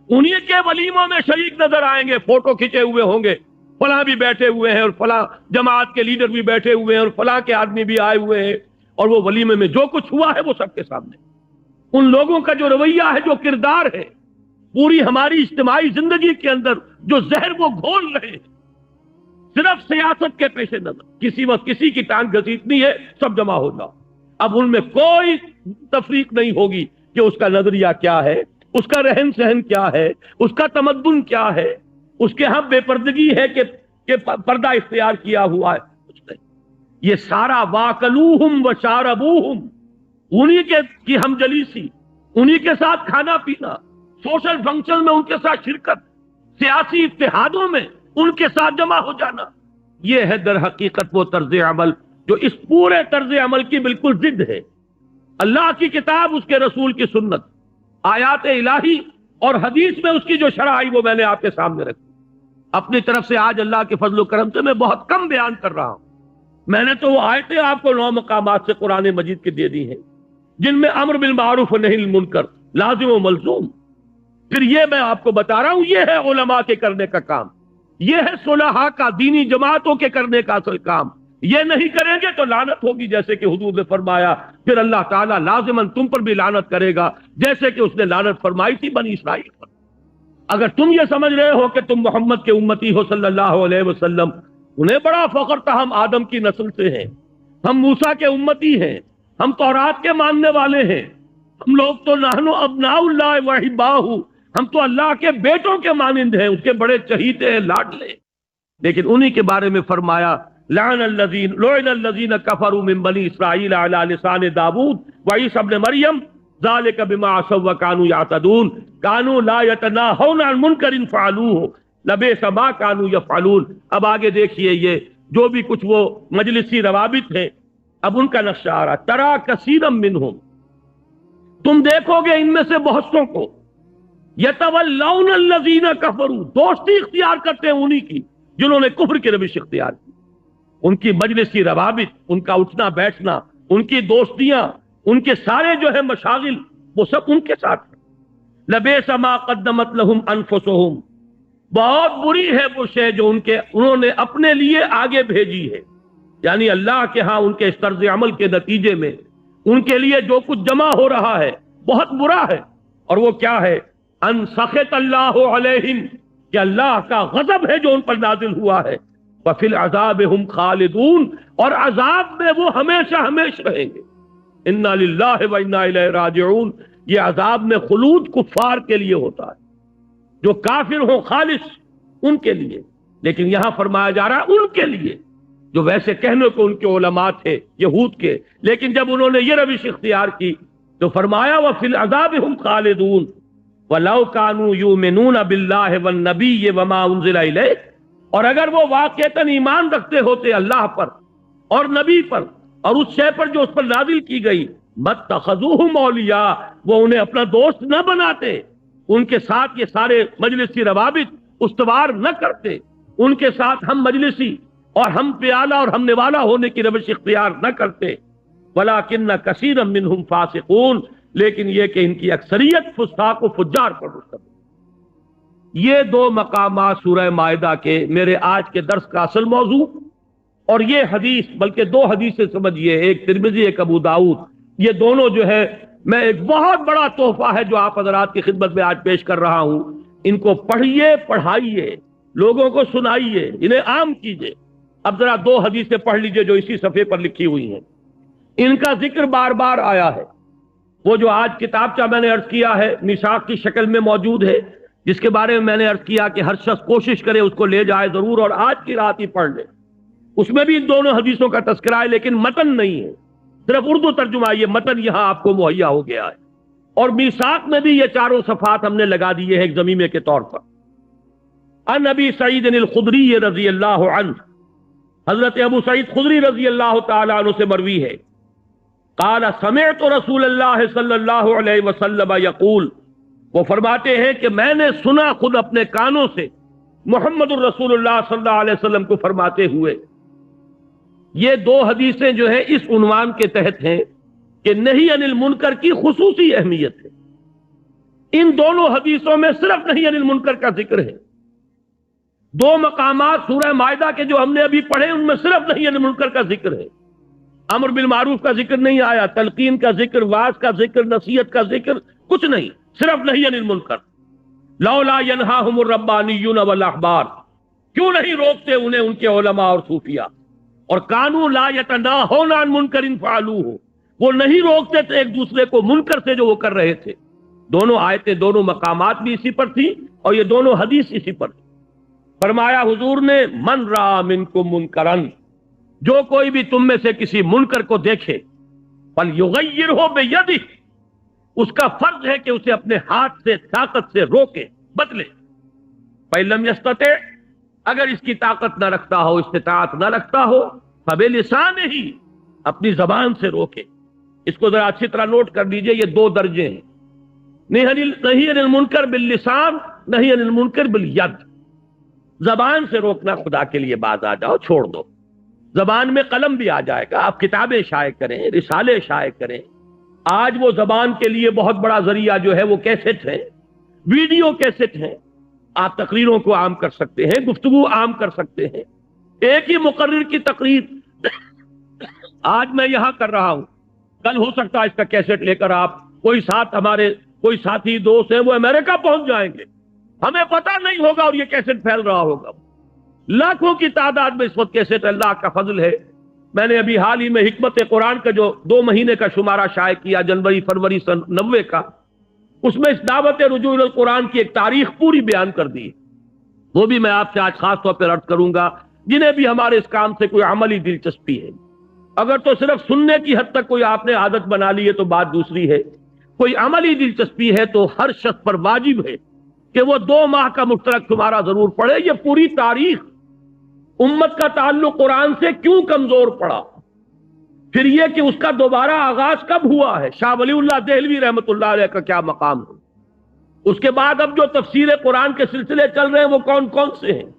انہی کے ولیموں میں شریک نظر آئیں گے، فوٹو کھینچے ہوئے ہوں گے، فلاں بھی بیٹھے ہوئے ہیں اور فلاں جماعت کے لیڈر بھی بیٹھے ہوئے ہیں اور فلاں کے آدمی بھی آئے ہوئے ہیں، اور وہ ولیمے میں جو کچھ ہوا ہے وہ سب کے سامنے۔ ان لوگوں کا جو رویہ ہے، جو کردار ہے، پوری ہماری اجتماعی زندگی کے اندر جو زہر وہ گھول رہے ہیں، صرف سیاست کے پیش نظر، کسی وقت کسی کی ٹانگ گھسیٹنی ہے، سب جمع ہو جاؤ۔ اب ان میں کوئی تفریق نہیں ہوگی کہ اس کا نظریہ کیا ہے، اس کا رہن سہن کیا ہے، اس کا تمدن کیا ہے، اس کے ہاں بے پردگی ہے کہ پردہ اختیار کیا ہوا ہے، کچھ نہیں۔ یہ سارا واکلوہم وشاربوہم، انہی کی ہم جلیسی، انہی کے ساتھ کھانا پینا، سوشل فنکشن میں ان کے ساتھ شرکت، سیاسی اتحادوں میں ان کے ساتھ جمع ہو جانا، یہ ہے در حقیقت وہ طرز عمل جو اس پورے طرز عمل کی بالکل ضد ہے۔ اللہ کی کتاب، اس کے رسول کی سنت، آیات الہی اور حدیث میں اس کی جو شرح آئی وہ میں نے آپ کے سامنے رکھی۔ اپنی طرف سے آج اللہ کے فضل و کرم سے میں بہت کم بیان کر رہا ہوں، میں نے تو وہ آیتیں آپ کو 9 مقامات سے قرآن مجید کے دے دی ہیں جن میں امر بالمعروف و نہی عن المنکر لازم و ملزوم۔ پھر یہ میں آپ کو بتا رہا ہوں، یہ ہے علماء کے کرنے کا کام، یہ ہے صلحاء کا، دینی جماعتوں کے کرنے کا اصل کام۔ یہ نہیں کریں گے تو لعنت ہوگی، جیسے کہ حضور نے فرمایا، پھر اللہ تعالیٰ لازماً تم پر بھی لعنت کرے گا، جیسے کہ اس نے لعنت فرمائی تھی بنی اسرائیل پر۔ اگر تم یہ سمجھ رہے ہو کہ تم محمد کے امتی ہو صلی اللہ علیہ وسلم، انہیں بڑا فخر تھا، ہم آدم کی نسل سے ہیں، ہم موسیٰ کے امتی ہیں، ہم تورات کے ماننے والے ہیں، ہم لوگ تو نحن ابناء اللہ وحباہ، ہم تو اللہ کے بیٹوں کے مانند ہیں، اس کے بڑے چہیتے ہیں، لاڈلے۔ لیکن انہی کے بارے میں فرمایا لعن الذین کفروا من بنی اسرائیل علی لسان داؤد وعیسی ابن مریم ذلک بما عصوا وکانوا یعتدون کانوا لا یتناہون عن منکر فعلوہ لبئس ما کانوا یفعلون۔ اب آگے دیکھیے، یہ جو بھی کچھ وہ مجلسی روابط ہیں، اب ان کا نقشہ آ رہا، ترا کثیرا منہم، تم دیکھو گے ان میں سے بہت سوں کو، یتولون الذین کفروا، دوستی اختیار کرتے ہیں انہی کی جنہوں نے کفر کی روش اختیار کی۔ ان کی مجلسی روابط، ان کا اٹھنا بیٹھنا، ان کی دوستیاں، ان کے سارے جو ہے مشاغل، وہ سب ان کے ساتھ ہیں۔ لبئس ما قدمت لہم انفسہم، بہت بری ہے وہ شے جو انہوں نے اپنے لیے آگے بھیجی ہے۔ یعنی اللہ کے ہاں ان کے اس طرز عمل کے نتیجے میں ان کے لیے جو کچھ جمع ہو رہا ہے بہت برا ہے. اور وہ کیا ہے؟ ان سخط اللہ علیہم، کہ اللہ کا غضب ہے جو ان پر نازل ہوا ہے. وفی العذاب ہم خالدون، اور عذاب میں وہ ہمیشہ ہمیشہ رہیں گے. انا للہ و انا الیہ راجعون. یہ عذاب میں خلود کفار کے لیے ہوتا ہے، جو کافر ہوں خالص ان کے لیے. لیکن یہاں فرمایا جا رہا ہے ان کے لیے جو ویسے کہنے کو ان کے علماء تھے یہود کے، لیکن جب انہوں نے یہ روش اختیار کی تو فرمایا وفی العذاب ہم خالدون وَلَوْ كَانُوا يُؤْمِنُونَ بِاللَّهِ وَالنَّبِيِّ وَمَا أُنزِلَ إِلَيْهِ. اور اگر وہ واقعتاً ایمان رکھتے ہوتے اللہ پر اور نبی پر اور اس شے پر جو اس پر نازل کی گئی، مَتَّخَذُوهُمْ أَوْلِيَاءَ، وہ انہیں اپنا دوست نہ بناتے، ان کے ساتھ یہ سارے مجلسی روابط استوار نہ کرتے، ان کے ساتھ ہم مجلسی اور ہم پیالہ اور ہم نوالا ہونے کی روش اختیار نہ کرتے. وَلَٰكِنَّ كَثِيرًا مِّنْهُمْ فَاسِقُونَ، لیکن یہ کہ ان کی اکثریت فساق و فجار پر مشتمل. یہ دو مقامات سورہ مائدہ کے میرے آج کے درس کا اصل موضوع، اور یہ حدیث بلکہ دو حدیثیں سمجھیے، ایک ترمذی ایک ابو داؤد. یہ دونوں جو ہے میں ایک بہت بڑا تحفہ ہے جو آپ حضرات کی خدمت میں آج پیش کر رہا ہوں. ان کو پڑھیے، پڑھائیے، لوگوں کو سنائیے، انہیں عام کیجیے. اب ذرا دو حدیثیں پڑھ لیجئے جو اسی صفحے پر لکھی ہوئی ہیں. ان کا ذکر بار بار آیا ہے. وہ جو آج کتابچہ میں نے عرض کیا ہے میثاق کی شکل میں موجود ہے، جس کے بارے میں میں نے عرض کیا کہ ہر شخص کوشش کرے اس کو لے جائے ضرور اور آج کی رات ہی پڑھ لے. اس میں بھی ان دونوں حدیثوں کا تذکرہ ہے لیکن متن نہیں ہے، صرف اردو ترجمہ. یہ متن یہاں آپ کو مہیا ہو گیا ہے، اور میثاق میں بھی یہ چاروں صفحات ہم نے لگا دیے ہیں ایک ضمیمے کے طور پر. عن ابی سعید الخدری رضی اللہ عنہ، حضرت ابو سعید خدری رضی اللہ تعالی عنہ سے مروی ہے، قال سمعت رسول اللہ صلی اللہ علیہ وسلم یقول، وہ فرماتے ہیں کہ میں نے سنا خود اپنے کانوں سے محمد الرسول اللہ صلی اللہ علیہ وسلم کو فرماتے ہوئے. یہ دو حدیثیں جو ہیں اس عنوان کے تحت ہیں کہ نہی عن المنکر کی خصوصی اہمیت ہے. ان دونوں حدیثوں میں صرف نہی عن المنکر کا ذکر ہے. دو مقامات سورہ مائدہ کے جو ہم نے ابھی پڑھے ان میں صرف نہی عن المنکر کا ذکر ہے. امر بالمعروف کا ذکر نہیں آیا، تلقین کا ذکر، واعظ کا ذکر، نصیحت کا ذکر، کچھ نہیں، صرف نہی عن المنکر. لولا ینہاہم الربانیون والاحبار، کیوں نہیں روکتے انہیں ان کے علماء اور صوفیاء. اور کانوا لا یتناہون عن منکر فعلوہ، وہ نہیں روکتے تھے ایک دوسرے کو منکر سے جو وہ کر رہے تھے. دونوں آیتیں، دونوں مقامات بھی اسی پر تھی اور یہ دونوں حدیث اسی پر تھی. فرمایا حضور نے من رأى منکم منکرا، جو کوئی بھی تم میں سے کسی منکر کو دیکھے فلیغیرہ بیدہ، اس کا فرض ہے کہ اسے اپنے ہاتھ سے طاقت سے روکے، بدلے. فإن لم یستطع، اگر اس کی طاقت نہ رکھتا ہو، استطاعت نہ رکھتا ہو، فبلسانہ، اپنی زبان سے روکے. اس کو ذرا اچھی طرح نوٹ کر لیجئے، یہ دو درجے ہیں. نہی عن المنکر باللسان، نہی عن المنکر بالید. زبان سے روکنا، خدا کے لیے باز آ جاؤ، چھوڑ دو. زبان میں قلم بھی آ جائے گا، آپ کتابیں شائع کریں، رسالے شائع کریں. آج وہ زبان کے لیے بہت بڑا ذریعہ جو ہے وہ کیسٹ ہے، ویڈیو کیسٹ ہیں. آپ تقریروں کو عام کر سکتے ہیں، گفتگو عام کر سکتے ہیں. ایک ہی مقرر کی تقریر آج میں یہاں کر رہا ہوں، کل ہو سکتا ہے اس کا کیسٹ لے کر آپ کوئی ساتھ ہمارے کوئی ساتھی دوست ہیں وہ امریکہ پہنچ جائیں گے، ہمیں پتہ نہیں ہوگا اور یہ کیسٹ پھیل رہا ہوگا. لاکھوں کی تعداد میں اس وقت کیسٹ، اللہ کا فضل ہے. میں نے ابھی حال ہی میں حکمت قرآن کا جو 2 مہینے کا شمارہ شائع کیا، جنوری فروری سن 90 کا، اس میں اس دعوت رجوع القرآن کی ایک تاریخ پوری بیان کر دی. وہ بھی میں آپ سے آج خاص طور پر عرض کروں گا جنہیں بھی ہمارے اس کام سے کوئی عملی دلچسپی ہے. اگر تو صرف سننے کی حد تک کوئی آپ نے عادت بنا لی ہے تو بات دوسری ہے. کوئی عملی دلچسپی ہے تو ہر شخص پر واجب ہے کہ وہ 2 ماہ کا مشترک شمارہ ضرور پڑھے. یہ پوری تاریخ امت کا تعلق قرآن سے کیوں کمزور پڑا، پھر یہ کہ اس کا دوبارہ آغاز کب ہوا ہے، شاہ ولی اللہ دہلوی رحمۃ اللہ علیہ کا کیا مقام ہے، اس کے بعد اب جو تفسیر قرآن کے سلسلے چل رہے ہیں وہ کون کون سے ہیں،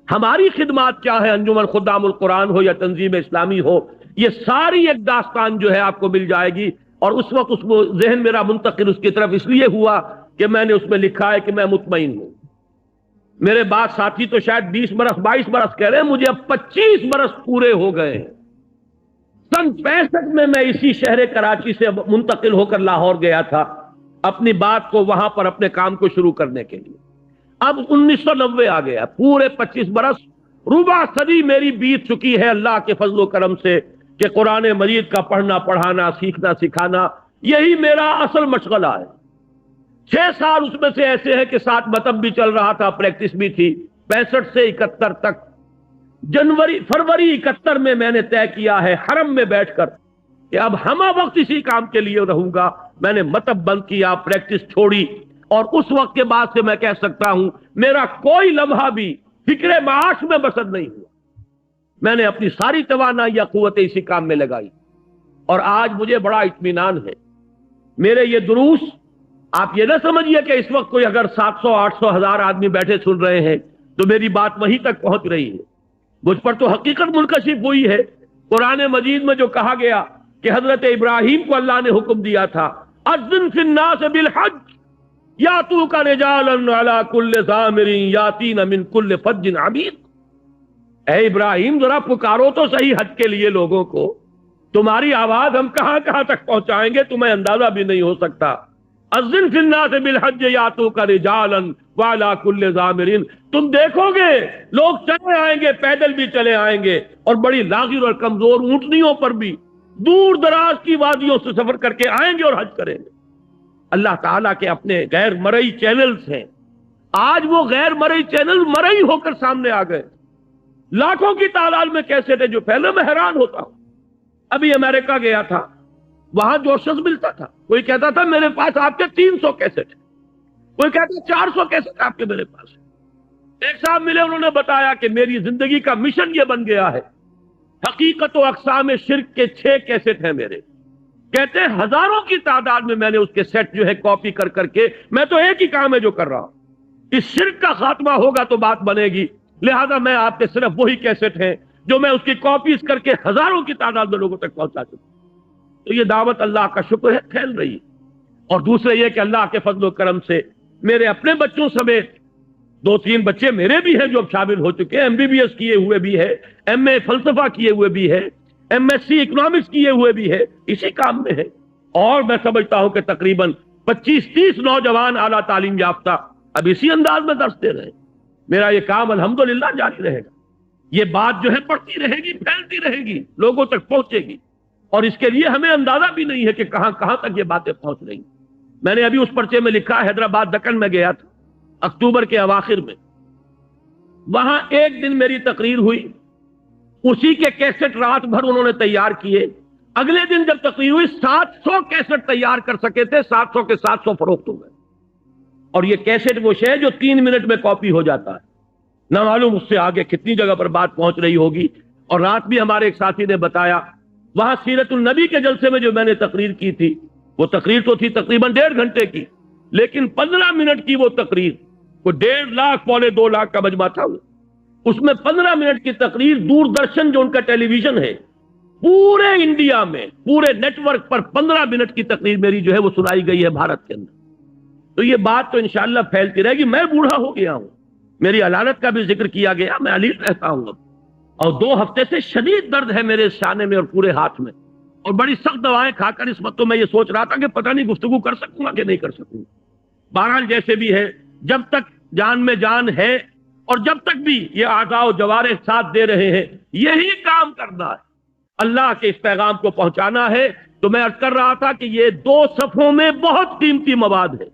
ہماری خدمات کیا ہے، انجمن خدام القرآن ہو یا تنظیم اسلامی ہو. یہ ساری ایک داستان جو ہے آپ کو مل جائے گی. اور اس وقت اس کو ذہن میرا منتقل اس کی طرف اس لیے ہوا کہ میں نے اس میں لکھا ہے کہ میں مطمئن ہوں میرے بعد ساتھی تو شاید 20 برس 22 برس کہہ رہے ہیں، مجھے اب 25 برس پورے ہو گئے ہیں۔ سن 65 میں اسی شہر کراچی سے منتقل ہو کر لاہور گیا تھا اپنی بات کو وہاں پر اپنے کام کو شروع کرنے کے لیے۔ اب 1990 آ گیا، پورے 25 برس، ربع صدی میری بیت چکی ہے اللہ کے فضل و کرم سے کہ قرآن مجید کا پڑھنا پڑھانا سیکھنا سکھانا یہی میرا اصل مشغلہ ہے۔ 6 سال اس میں سے ایسے ہیں کہ 7 مطلب بھی چل رہا تھا، پریکٹس بھی تھی، 65 سے 71 تک۔ فروری 71 میں نے طے کیا ہے حرم میں بیٹھ کر کہ اب ہمہ وقت اسی کام کے لیے رہوں گا۔ میں نے مطلب بند کیا، پریکٹس چھوڑی، اور اس وقت کے بعد سے میں کہہ سکتا ہوں میرا کوئی لمحہ بھی فکر معاش میں بسر نہیں ہوا۔ میں نے اپنی ساری توانائی یا قوت اسی کام میں لگائی، اور آج مجھے بڑا اطمینان ہے۔ میرے یہ دروس آپ یہ نہ سمجھیے کہ اس وقت کوئی اگر 700 800 1000 آدمی بیٹھے سن رہے ہیں تو میری بات وہیں تک پہنچ رہی ہے۔ مجھ پر تو حقیقت منکشف ہوئی ہے۔ قرآن مجید میں جو کہا گیا کہ حضرت ابراہیم کو اللہ نے حکم دیا تھا اذن فی الناس بالحج یاتوک رجالا علی کل ضامر یاتین من کل فج عمیق۔ اے ابراہیم ذرا پکارو تو صحیح حج کے لیے لوگوں کو، تمہاری آواز ہم کہاں کہاں تک پہنچائیں گے تمہیں اندازہ بھی نہیں ہو سکتا۔ اذن فی الناس بالحج یاتوک رجالا وعلی کل ضامر، تم دیکھو گے لوگ چلے آئیں گے، پیدل بھی چلے آئیں گے، اور بڑی لاغر اور کمزور اونٹنیوں پر بھی دور دراز کی وادیوں سے سفر کر کے آئیں گے اور حج کریں گے۔ اللہ تعالیٰ کے اپنے غیر مرئی چینلز ہیں، آج وہ غیر مرئی چینل مرئی ہو کر سامنے آ گئے، لاکھوں کی تعداد میں کیسٹ ہے جو پہلے میں حیران ہوتا ہوں۔ ابھی امریکہ گیا تھا، وہاں جو شخص ملتا تھا کوئی کہتا تھا میرے پاس آپ کے 300 کیسٹ ہیں، کوئی کہتا 400 کیسٹ آپ کے میرے پاس ہے۔ ایک صاحب ملے، انہوں نے بتایا کہ میری زندگی کا مشن یہ بن گیا ہے، حقیقت و اقسام شرک کے 6 کیسٹ ہیں میرے، کہتے ہیں ہزاروں کی تعداد میں نے اس کے سیٹ جو ہے کاپی کر کر کے، میں تو ایک ہی کام ہے جو کر رہا ہوں، اس شرک کا خاتمہ ہوگا تو بات بنے گی، لہذا میں آپ کے صرف وہی کیسٹ ہیں جو میں اس کی کاپیز کر کے ہزاروں کی تعداد میں لوگوں تک پہنچا چکا ہوں۔ تو یہ دعوت اللہ کا شکر ہے پھیل رہی ہے۔ اور دوسرے یہ کہ اللہ کے فضل و کرم سے میرے اپنے بچوں سمیت 2-3 بچے میرے بھی ہیں جو اب شامل ہو چکے ہیں، MBBS کیے ہوئے بھی ہے، MA فلسفہ کیے ہوئے بھی ہے، MSc اکنامکس کیے ہوئے بھی ہے، اسی کام میں ہے۔ اور میں سمجھتا ہوں کہ تقریباً 25-30 نوجوان اعلیٰ تعلیم یافتہ اب اسی انداز میں درس دے رہے ہیں۔ میرا یہ کام الحمدللہ جاری رہے گا، یہ بات جو ہے بڑھتی رہے گی، پھیلتی رہے گی، لوگوں تک پہنچے گی، اور اس کے لیے ہمیں اندازہ بھی نہیں ہے کہ کہاں کہاں تک یہ باتیں پہنچ رہی ہیں۔ میں نے ابھی اس پرچے میں لکھا، حیدرآباد دکن میں گیا تھا اکتوبر کے اواخر میں، وہاں ایک دن میری تقریر ہوئی، اسی کے کیسٹ رات بھر انہوں نے تیار کیے، اگلے دن جب تقریر ہوئی 700 کیسٹ تیار کر سکے تھے، 700 کے 700 فروخت ہو گئے۔ اور یہ کیسٹ وہ شے جو 3 منٹ میں کاپی ہو جاتا ہے، نہ معلوم اس سے آگے کتنی جگہ پر بات پہنچ رہی ہوگی۔ اور رات بھی ہمارے ایک ساتھی نے بتایا، وہاں سیرت النبی کے جلسے میں جو میں نے تقریر کی تھی، وہ تقریر تو تھی تقریباً 1.5 گھنٹے کی، لیکن 15 منٹ کی وہ تقریر، وہ 1.5 لاکھ 2.25 لاکھ کا مجمع تھا، اس میں 15 منٹ کی تقریر دوردرشن جو ان کا ٹیلی ویژن ہے پورے انڈیا میں، پورے نیٹ ورک پر 15 منٹ کی تقریر میری جو ہے وہ سنائی گئی ہے بھارت کے اندر۔ تو یہ بات تو انشاءاللہ پھیلتی رہے گی۔ میں بوڑھا ہو گیا ہوں، میری علالت کا بھی ذکر کیا گیا، میں علیل رہتا ہوں اب، اور 2 ہفتے سے شدید درد ہے میرے شانے میں اور پورے ہاتھ میں، اور بڑی سخت دوائیں کھا کر اس وقت تو میں یہ سوچ رہا تھا کہ پتہ نہیں گفتگو کر سکوں گا کہ نہیں کر سکوں گا۔ بہرحال جیسے بھی ہے، جب تک جان میں جان ہے اور جب تک بھی یہ اعضاء و جوارح ساتھ دے رہے ہیں، یہی کام کرنا ہے، اللہ کے اس پیغام کو پہنچانا ہے۔ تو میں عرض کر رہا تھا کہ یہ 2 صفحوں میں بہت قیمتی مواد ہے،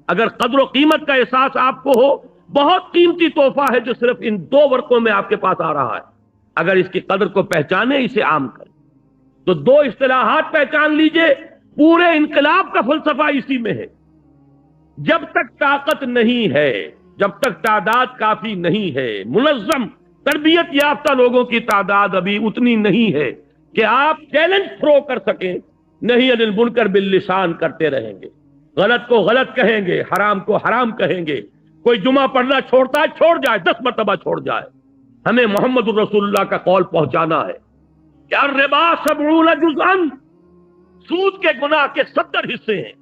اگر قدر و قیمت کا احساس آپ کو ہو، بہت قیمتی تحفہ ہے جو صرف ان 2 ورقوں میں آپ کے پاس آ رہا ہے۔ اگر اس کی قدر کو پہچانے، اسے عام کریں، تو 2 اصطلاحات پہچان لیجئے، پورے انقلاب کا فلسفہ اسی میں ہے۔ جب تک طاقت نہیں ہے، جب تک تعداد کافی نہیں ہے، منظم تربیت یافتہ لوگوں کی تعداد ابھی اتنی نہیں ہے کہ آپ چیلنج تھرو کر سکیں، نہیں عن المنکر باللسان کرتے رہیں گے، غلط کو غلط کہیں گے، حرام کو حرام کہیں گے، کوئی جمعہ پڑھنا چھوڑتا ہے چھوڑ جائے، 10 مرتبہ چھوڑ جائے، ہمیں محمد الرسول اللہ کا قول پہنچانا ہے کہ الربا 70 جزءا، سود کے گناہ کے 70 حصے ہیں،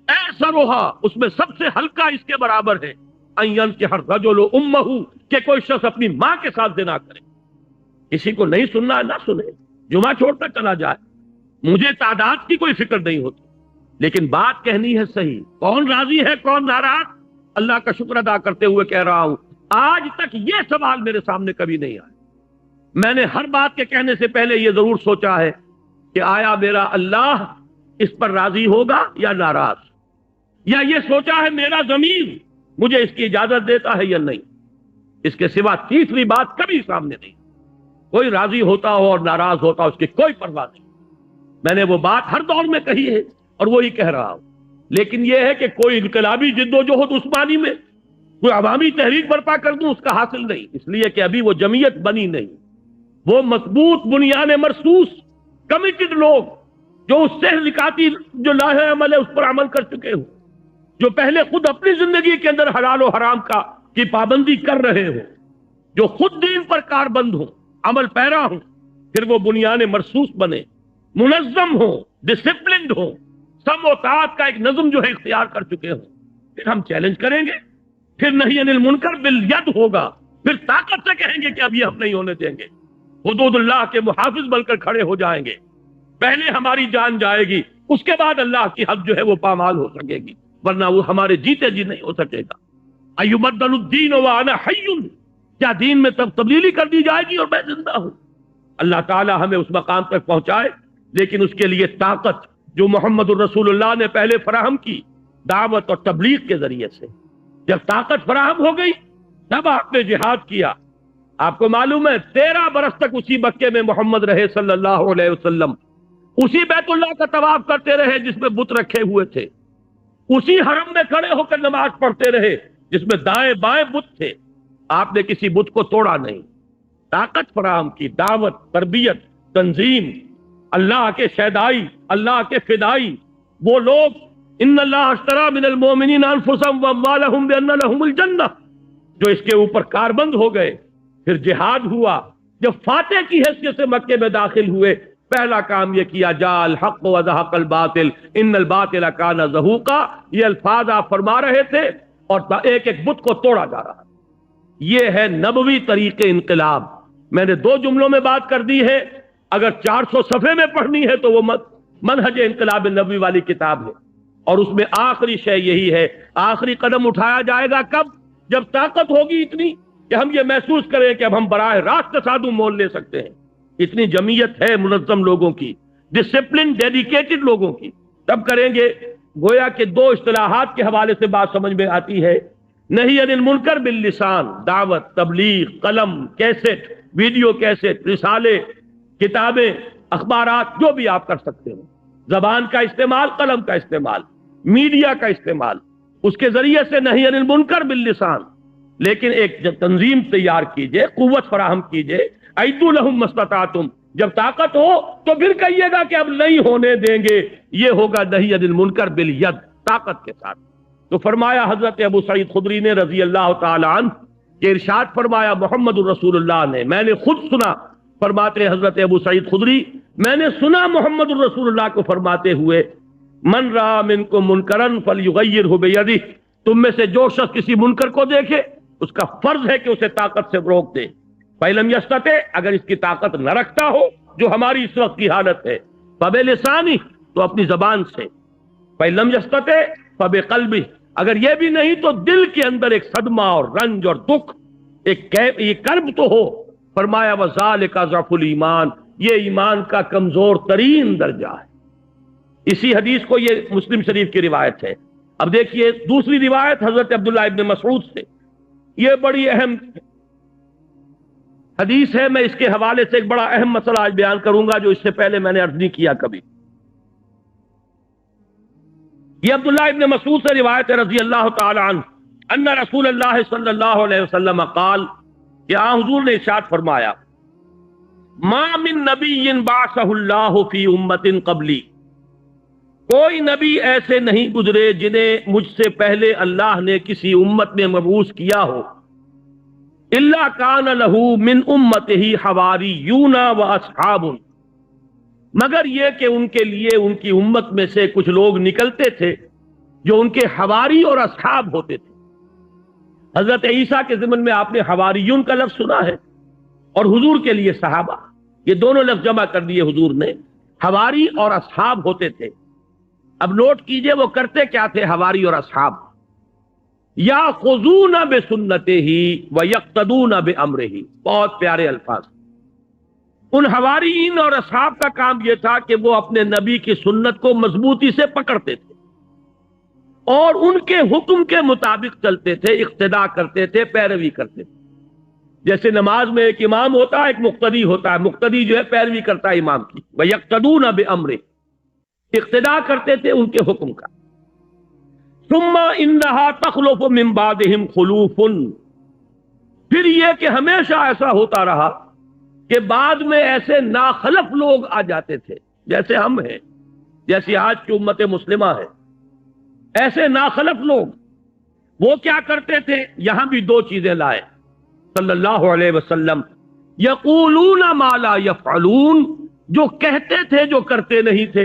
ایسروہا، اس میں سب سے ہلکا اس کے برابر ہے ان ينكح الرجل امه کہ کوئی شخص اپنی ماں کے ساتھ زنا کرے. کسی کو نہیں سننا نہ سنے، جمعہ چھوڑتا چلا جائے، مجھے تعداد کی کوئی فکر نہیں ہوتی، لیکن بات کہنی ہے صحیح. کون راضی ہے کون ناراض، اللہ کا شکر ادا کرتے ہوئے کہہ رہا ہوں آج تک یہ سوال میرے سامنے کبھی نہیں آیا. میں نے ہر بات کے کہنے سے پہلے یہ ضرور سوچا ہے کہ آیا میرا اللہ اس پر راضی ہوگا یا ناراض، یا یہ سوچا ہے میرا ضمیر مجھے اس کی اجازت دیتا ہے یا نہیں. اس کے سوا تیسری بات کبھی سامنے نہیں. کوئی راضی ہوتا ہو اور ناراض ہوتا ہو اس کی کوئی پرواہ نہیں. میں نے وہ بات ہر دور میں کہی ہے اور وہی کہہ رہا ہوں. لیکن یہ ہے کہ کوئی انقلابی جدوجہد عثمانی میں کوئی عوامی تحریک برپا کر دوں اس کا حاصل نہیں، اس لیے کہ ابھی وہ جمعیت بنی نہیں. وہ مضبوط بنیان مرصوص کمیٹڈ لوگ جو اس سے نکاتی جو لاہ عمل ہے اس پر عمل کر چکے ہوں، جو پہلے خود اپنی زندگی کے اندر حلال و حرام کی پابندی کر رہے ہوں، جو خود دین پر کاربند ہوں، عمل پیرا ہوں، پھر وہ بنیان مرصوص بنے، منظم ہوں، ڈسپلنڈ ہوں، سم و طاعت کا ایک نظم جو ہے اختیار کر چکے ہوں. پھر ہم چیلنج کریں گے، پھر نہی عن المنکر بالید ہوگا، پھر طاقت سے کہیں گے کہ اب یہ ہم نہیں ہونے دیں گے. حدود اللہ کے محافظ بن کر کھڑے ہو جائیں گے. پہلے ہماری جان جائے گی، اس کے بعد اللہ کی حد جو ہے وہ پامال ہو سکے گی، ورنہ وہ ہمارے جیتے جی نہیں ہو سکے گا. ایبدل الدین وانا حی، کیا دین میں تبدیلی کر دی جائے گی اور میں زندہ ہوں؟ اللہ تعالی ہمیں اس مقام تک پہنچائے، لیکن اس کے لیے طاقت جو محمد الرسول اللہ نے پہلے فراہم کی دعوت اور تبلیغ کے ذریعے سے، جب طاقت فراہم ہو گئی تب آپ نے جہاد کیا. آپ کو معلوم ہے 13 برس تک اسی مکے میں محمد رہے صلی اللہ علیہ وسلم، اسی بیت اللہ کا طواف کرتے رہے جس میں بت رکھے ہوئے تھے، اسی حرم میں کھڑے ہو کر نماز پڑھتے رہے جس میں دائیں بائیں بت تھے. آپ نے کسی بت کو توڑا نہیں، طاقت فراہم کی، دعوت، تربیت، تنظیم، اللہ کے شیدائی، اللہ کے فدائی، وہ لوگ ان اللہ اشترى من المؤمنین انفسهم واموالهم بان لهم الجنہ، جو اس کے اوپر کاربند ہو گئے. پھر جہاد ہوا، جب فاتح کی حیثیت سے مکے میں داخل ہوئے پہلا کام یہ کیا جاء الحق وزهق الباطل ان الباطل کان زہوقا. یہ الفاظ آپ فرما رہے تھے اور ایک ایک بت کو توڑا جا رہا. یہ ہے نبوی طریق انقلاب. میں نے 2 جملوں میں بات کر دی ہے، اگر 400 صفحے میں پڑھنی ہے تو وہ منہج انقلاب نبوی والی کتاب ہے، اور اس میں آخری شے یہی ہے. آخری قدم اٹھایا جائے گا کب؟ جب طاقت ہوگی اتنی کہ ہم یہ محسوس کریں کہ اب ہم براہ راست تصادم مول لے سکتے ہیں. اتنی جمعیت ہے منظم لوگوں کی، ڈسپلن ڈیڈیکیٹڈ لوگوں کی، تب کریں گے. گویا کہ 2 اصطلاحات کے حوالے سے بات سمجھ میں آتی ہے. نہی عن المنکر باللسان، دعوت، تبلیغ، قلم، کیسٹ، ویڈیو کیسٹ، رسالے، کتابیں، اخبارات، جو بھی آپ کر سکتے ہو، زبان کا استعمال، قلم کا استعمال، میڈیا کا استعمال، اس کے ذریعے سے نہی عن المنکر باللسان. لیکن ایک جب تنظیم تیار کیجئے، قوت فراہم کیجئے، اعدوا لهم ما استطعتم، جب طاقت ہو تو پھر کہیے گا کہ اب نہیں ہونے دیں گے. یہ ہوگا نہی عن المنکر بالید، طاقت کے ساتھ. تو فرمایا حضرت ابو سعید خدری نے رضی اللہ تعالی عنہ کہ ارشاد فرمایا محمد الرسول اللہ نے، میں نے خود سنا، فرماتے حضرت ابو سعید خدری میں نے سنا محمد الرسول اللہ کو فرماتے ہوئے من رأى منکم منکرا فلیغیرہ بیدہ، تم میں سے جو شخص کسی منکر کو دیکھے اس کا فرض ہے کہ اسے طاقت سے روک دے. فَإِن لَمْ يَسْتَطِعْ، اگر اس کی طاقت نہ رکھتا ہو جو ہماری اس وقت کی حالت ہے، فَبِلِسَانِهِ، تو اپنی زبان سے، فَإِن لَمْ يَسْتَطِعْ فَبِقَلْبِهِ، اگر یہ بھی نہیں تو دل کے اندر ایک صدمہ اور رنج اور دکھ، یہ کرب تو ہو. فرمایا وَذَلِكَ ضَعْفُ الْإِيمَانِ، یہ ایمان کا کمزور ترین درجہ ہے. اسی حدیث کو یہ مسلم شریف کی روایت ہے. اب دیکھیے دوسری روایت حضرت عبداللہ ابن مسعود سے، یہ بڑی اہم حدیث ہے. میں اس کے حوالے سے ایک بڑا اہم مسئلہ آج بیان کروں گا جو اس سے پہلے میں نے عرض نہیں کیا کبھی. یہ عبداللہ ابن مسعود سے روایت ہے رضی اللہ تعالی عنہ ان رسول اللہ صلی اللہ علیہ وسلم قال، کہ حضور نے ارشاد فرمایا ما من نبی بعثہ اللہ فی امت قبلی، کوئی نبی ایسے نہیں گزرے جنہیں مجھ سے پہلے اللہ نے کسی امت میں مبعوث کیا ہو، الا کان لہ من امتہ حواریون و اصحاب، مگر یہ کہ ان کے لیے ان کی امت میں سے کچھ لوگ نکلتے تھے جو ان کے حواری اور اصحاب ہوتے تھے. حضرت عیسیٰ کے ضمن میں آپ نے حواریون کا لفظ سنا ہے، اور حضور کے لیے صحابہ، یہ دونوں لفظ جمع کر دیے حضور نے۔ حواری اور اصحاب ہوتے تھے، اب نوٹ کیجئے وہ کرتے کیا تھے حواری اور اصحاب؟ یاخذون بسنتہ ویقتدون بامرہ، بہت پیارے الفاظ۔ ان حواریین اور اصحاب کا کام یہ تھا کہ وہ اپنے نبی کی سنت کو مضبوطی سے پکڑتے تھے اور ان کے حکم کے مطابق چلتے تھے، اقتداء کرتے تھے، پیروی کرتے تھے۔ جیسے نماز میں ایک امام ہوتا ہے، ایک مقتدی ہوتا ہے، مقتدی جو ہے پیروی کرتا ہے امام کی، وَيَقْتَدُونَ بِأَمْرِهِ، اقتداء کرتے تھے ان کے حکم کا۔ ثُمَّ إِنَّهَا تَخْلُفُ مِن بَعْدِهِمْ خُلُوفٌ، پھر یہ کہ ہمیشہ ایسا ہوتا رہا کہ بعد میں ایسے ناخلف لوگ آ جاتے تھے، جیسے ہم ہیں، جیسی آج کی امت مسلمہ ہے، ایسے ناخلف لوگ وہ کیا کرتے تھے؟ یہاں بھی دو چیزیں لائے صلی اللہ علیہ وسلم، یقولون ما لا یفعلون، جو کہتے تھے جو کرتے نہیں تھے،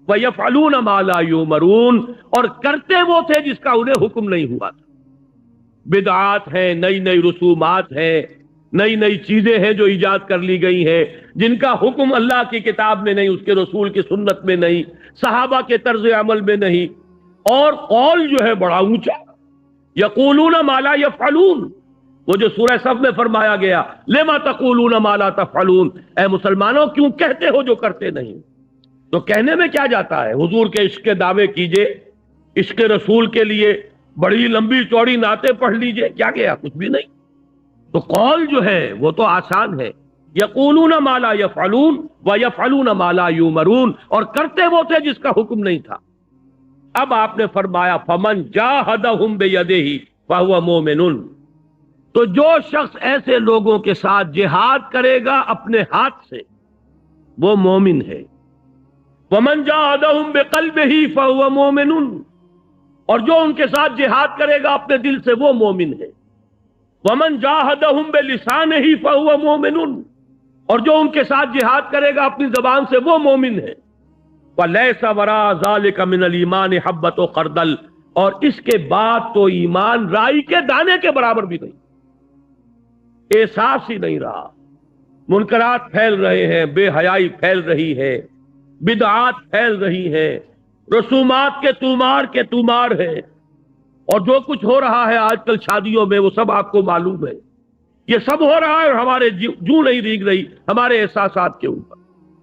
ویفعلون ما لا یؤمرون، اور کرتے وہ تھے جس کا انہیں حکم نہیں ہوا تھا۔ بدعات ہیں، نئی نئی رسومات ہیں، نئی نئی چیزیں ہیں جو ایجاد کر لی گئی ہیں، جن کا حکم اللہ کی کتاب میں نہیں، اس کے رسول کی سنت میں نہیں، صحابہ کے طرز عمل میں نہیں، اور قول جو ہے بڑا اونچا، یقولون ما لا یفعلون، وہ جو سورہ صف میں فرمایا گیا لما تقولون ما لا تفعلون، اے مسلمانوں کیوں کہتے ہو جو کرتے نہیں؟ تو کہنے میں کیا جاتا ہے؟ حضور کے عشق کے دعوے کیجئے، عشق رسول کے لیے بڑی لمبی چوڑی نعتیں پڑھ لیجئے، کیا گیا؟ کچھ بھی نہیں۔ تو قول جو ہے وہ تو آسان ہے، یقولون ما لا یفعلون ویفعلون ما لا یؤمرون، اور کرتے وہ تھے جس کا حکم نہیں تھا۔ اب آپ نے فرمایا فمن جاہدہم بیدہ فہو مومن، تو جو شخص ایسے لوگوں کے ساتھ جہاد کرے گا اپنے ہاتھ سے وہ مومن ہے۔ ومن جاہدہم بقلبہ فہو مومن، اور جو ان کے ساتھ جہاد کرے گا اپنے دل سے وہ مومن ہے۔ ومن جاہدہم بلسانہ فہو مومن، اور جو ان کے ساتھ جہاد کرے گا اپنی زبان سے وہ مومن ہے۔ وَلَيْسَ وَرَاءَ ذَلِكَ مِنَ الْإِيمَانِ حَبَّةُ خَرْدَلٍ، اور اس کے بعد تو ایمان رائی کے دانے کے برابر بھی نہیں، احساس ہی نہیں رہا۔ منکرات پھیل رہے ہیں، بے حیائی پھیل رہی ہے، بدعات پھیل رہی ہیں، رسومات کے تومار ہے، اور جو کچھ ہو رہا ہے آج کل شادیوں میں وہ سب آپ کو معلوم ہے، یہ سب ہو رہا ہے، اور ہمارے جو نہیں ریگ رہی ہمارے احساسات کے اوپر۔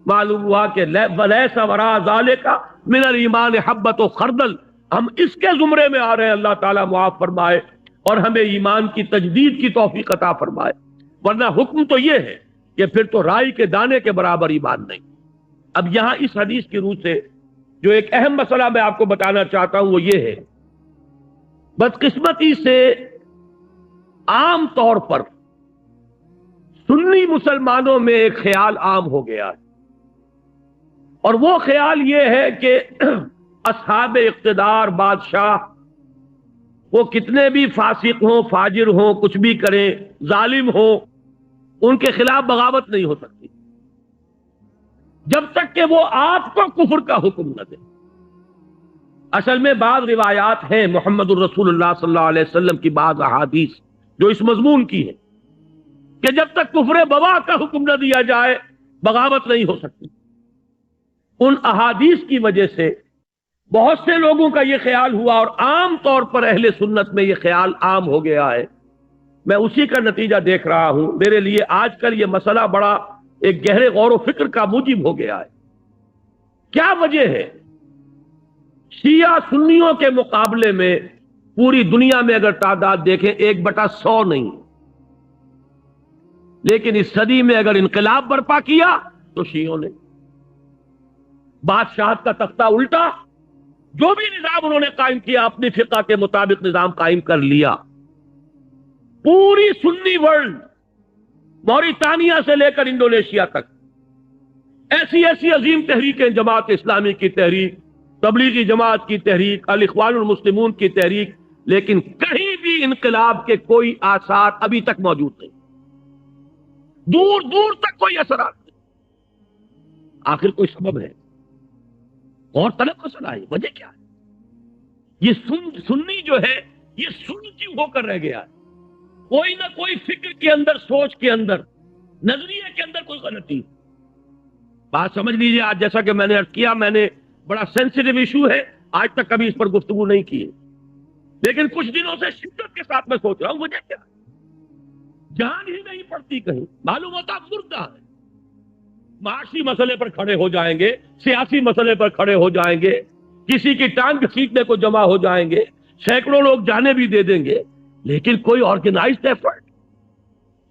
معلوم ہوا کہ وَلَيْسَ وَرَاءَ ذَلِكَ مِنَ الْإِيمَانِ حَبَّةُ خَرْدَلٍ، ہم اس کے زمرے میں آ رہے ہیں، اللہ تعالیٰ معاف فرمائے اور ہمیں ایمان کی تجدید کی توفیق عطا فرمائے، ورنہ حکم تو یہ ہے کہ پھر تو رائی کے دانے کے برابر ایمان نہیں۔ اب یہاں اس حدیث کی روح سے جو ایک اہم مسئلہ میں آپ کو بتانا چاہتا ہوں وہ یہ ہے، بدقسمتی سے عام طور پر سنی مسلمانوں میں ایک خیال عام ہو گیا ہے، اور وہ خیال یہ ہے کہ اصحاب اقتدار، بادشاہ، وہ کتنے بھی فاسق ہوں، فاجر ہوں، کچھ بھی کریں، ظالم ہوں، ان کے خلاف بغاوت نہیں ہو سکتی جب تک کہ وہ آپ کو کفر کا حکم نہ دے۔ اصل میں بعض روایات ہیں محمد الرسول اللہ صلی اللہ علیہ وسلم کی، بعض احادیث جو اس مضمون کی ہے کہ جب تک کفر بواح کا حکم نہ دیا جائے بغاوت نہیں ہو سکتی۔ ان احادیث کی وجہ سے بہت سے لوگوں کا یہ خیال ہوا، اور عام طور پر اہل سنت میں یہ خیال عام ہو گیا ہے۔ میں اسی کا نتیجہ دیکھ رہا ہوں، میرے لیے آج کل یہ مسئلہ بڑا ایک گہرے غور و فکر کا موجب ہو گیا ہے۔ کیا وجہ ہے؟ شیعہ سنیوں کے مقابلے میں پوری دنیا میں اگر تعداد دیکھیں 1/100 نہیں، لیکن اس صدی میں اگر انقلاب برپا کیا تو شیعوں نے بادشاہت کا تختہ الٹا، جو بھی نظام انہوں نے قائم کیا اپنی فقہ کے مطابق نظام قائم کر لیا۔ پوری سنی ورلڈ، موریتانیہ سے لے کر انڈونیشیا تک، ایسی ایسی عظیم تحریکیں، جماعت اسلامی کی تحریک، تبلیغی جماعت کی تحریک، الاخوان المسلمون کی تحریک، لیکن کہیں بھی انقلاب کے کوئی آثار ابھی تک موجود نہیں، دور دور تک کوئی اثرات نہیں۔ آخر کوئی سبب ہے اور طلب مسئلہ ہے، وجہ کیا ہے؟ یہ سنی جو ہے یہ سنتی گم ہو کر رہ گیا ہے. کوئی نہ کوئی فکر کے اندر، سوچ کے اندر، نظریے کے اندر کوئی غلطی. بات سمجھ لیجیے. آج جیسا کہ میں نے عرض کیا، میں نے بڑا سینسیٹیو ایشو ہے، آج تک کبھی اس پر گفتگو نہیں کی ہے، لیکن کچھ دنوں سے شدت کے ساتھ میں سوچ رہا ہوں. وجہ کیا؟ جان ہی نہیں پڑتی کہیں. معلوم ہوتا مردہ ہے. معاشی مسئلے پر کھڑے ہو جائیں گے، سیاسی مسئلے پر کھڑے ہو جائیں گے، کسی کی ٹانگ گھسیٹنے کو جمع ہو جائیں گے، سینکڑوں لوگ جانے بھی دے دیں گے، لیکن کوئی آرگنائزڈ ایفرٹ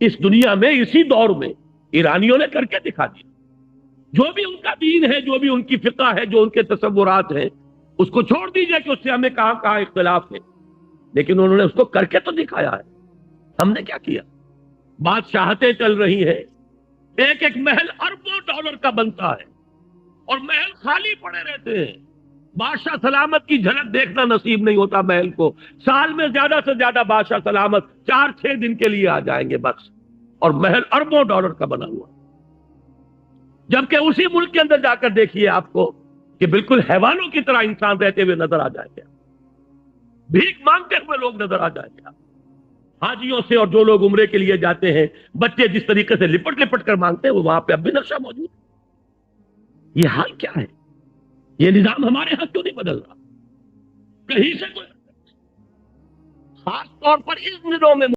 اس دنیا میں، اسی دور میں ایرانیوں نے کر کے دکھا دیا. جو بھی ان کا دین ہے، جو بھی ان کی فقہ ہے، جو ان کے تصورات ہیں، اس کو چھوڑ دیجئے کہ اس سے ہمیں کہاں کہاں اختلاف ہے، لیکن انہوں نے اس کو کر کے تو دکھایا ہے. ہم نے کیا کیا؟ بادشاہتیں چل رہی ہیں، ایک ایک محل اربوں ڈالر کا بنتا ہے اور محل خالی پڑے رہتے ہیں. بادشاہ سلامت کی جھلک دیکھنا نصیب نہیں ہوتا محل کو. سال میں زیادہ سے زیادہ بادشاہ سلامت 4-6 دن کے لیے آ جائیں گے بس، اور محل اربوں ڈالر کا بنا ہوا. جبکہ اسی ملک کے اندر جا کر دیکھیے آپ کو کہ بالکل حیوانوں کی طرح انسان رہتے ہوئے نظر آ جائیں گے، بھیک مانگتے ہوئے لوگ نظر آ جائیں گے. حاجیوں سے اور جو لوگ عمرے کے لیے جاتے ہیں، بچے جس طریقے سے لپٹ لپٹ کر مانگتے ہیں، وہ وہاں پہ اب بھی نقشہ موجود ہے. یہ حال کیا ہے؟ یہ نظام ہمارے ہاں کیوں نہیں بدل رہا؟ کہیں سے کوئی، خاص طور پر اس دنوں میں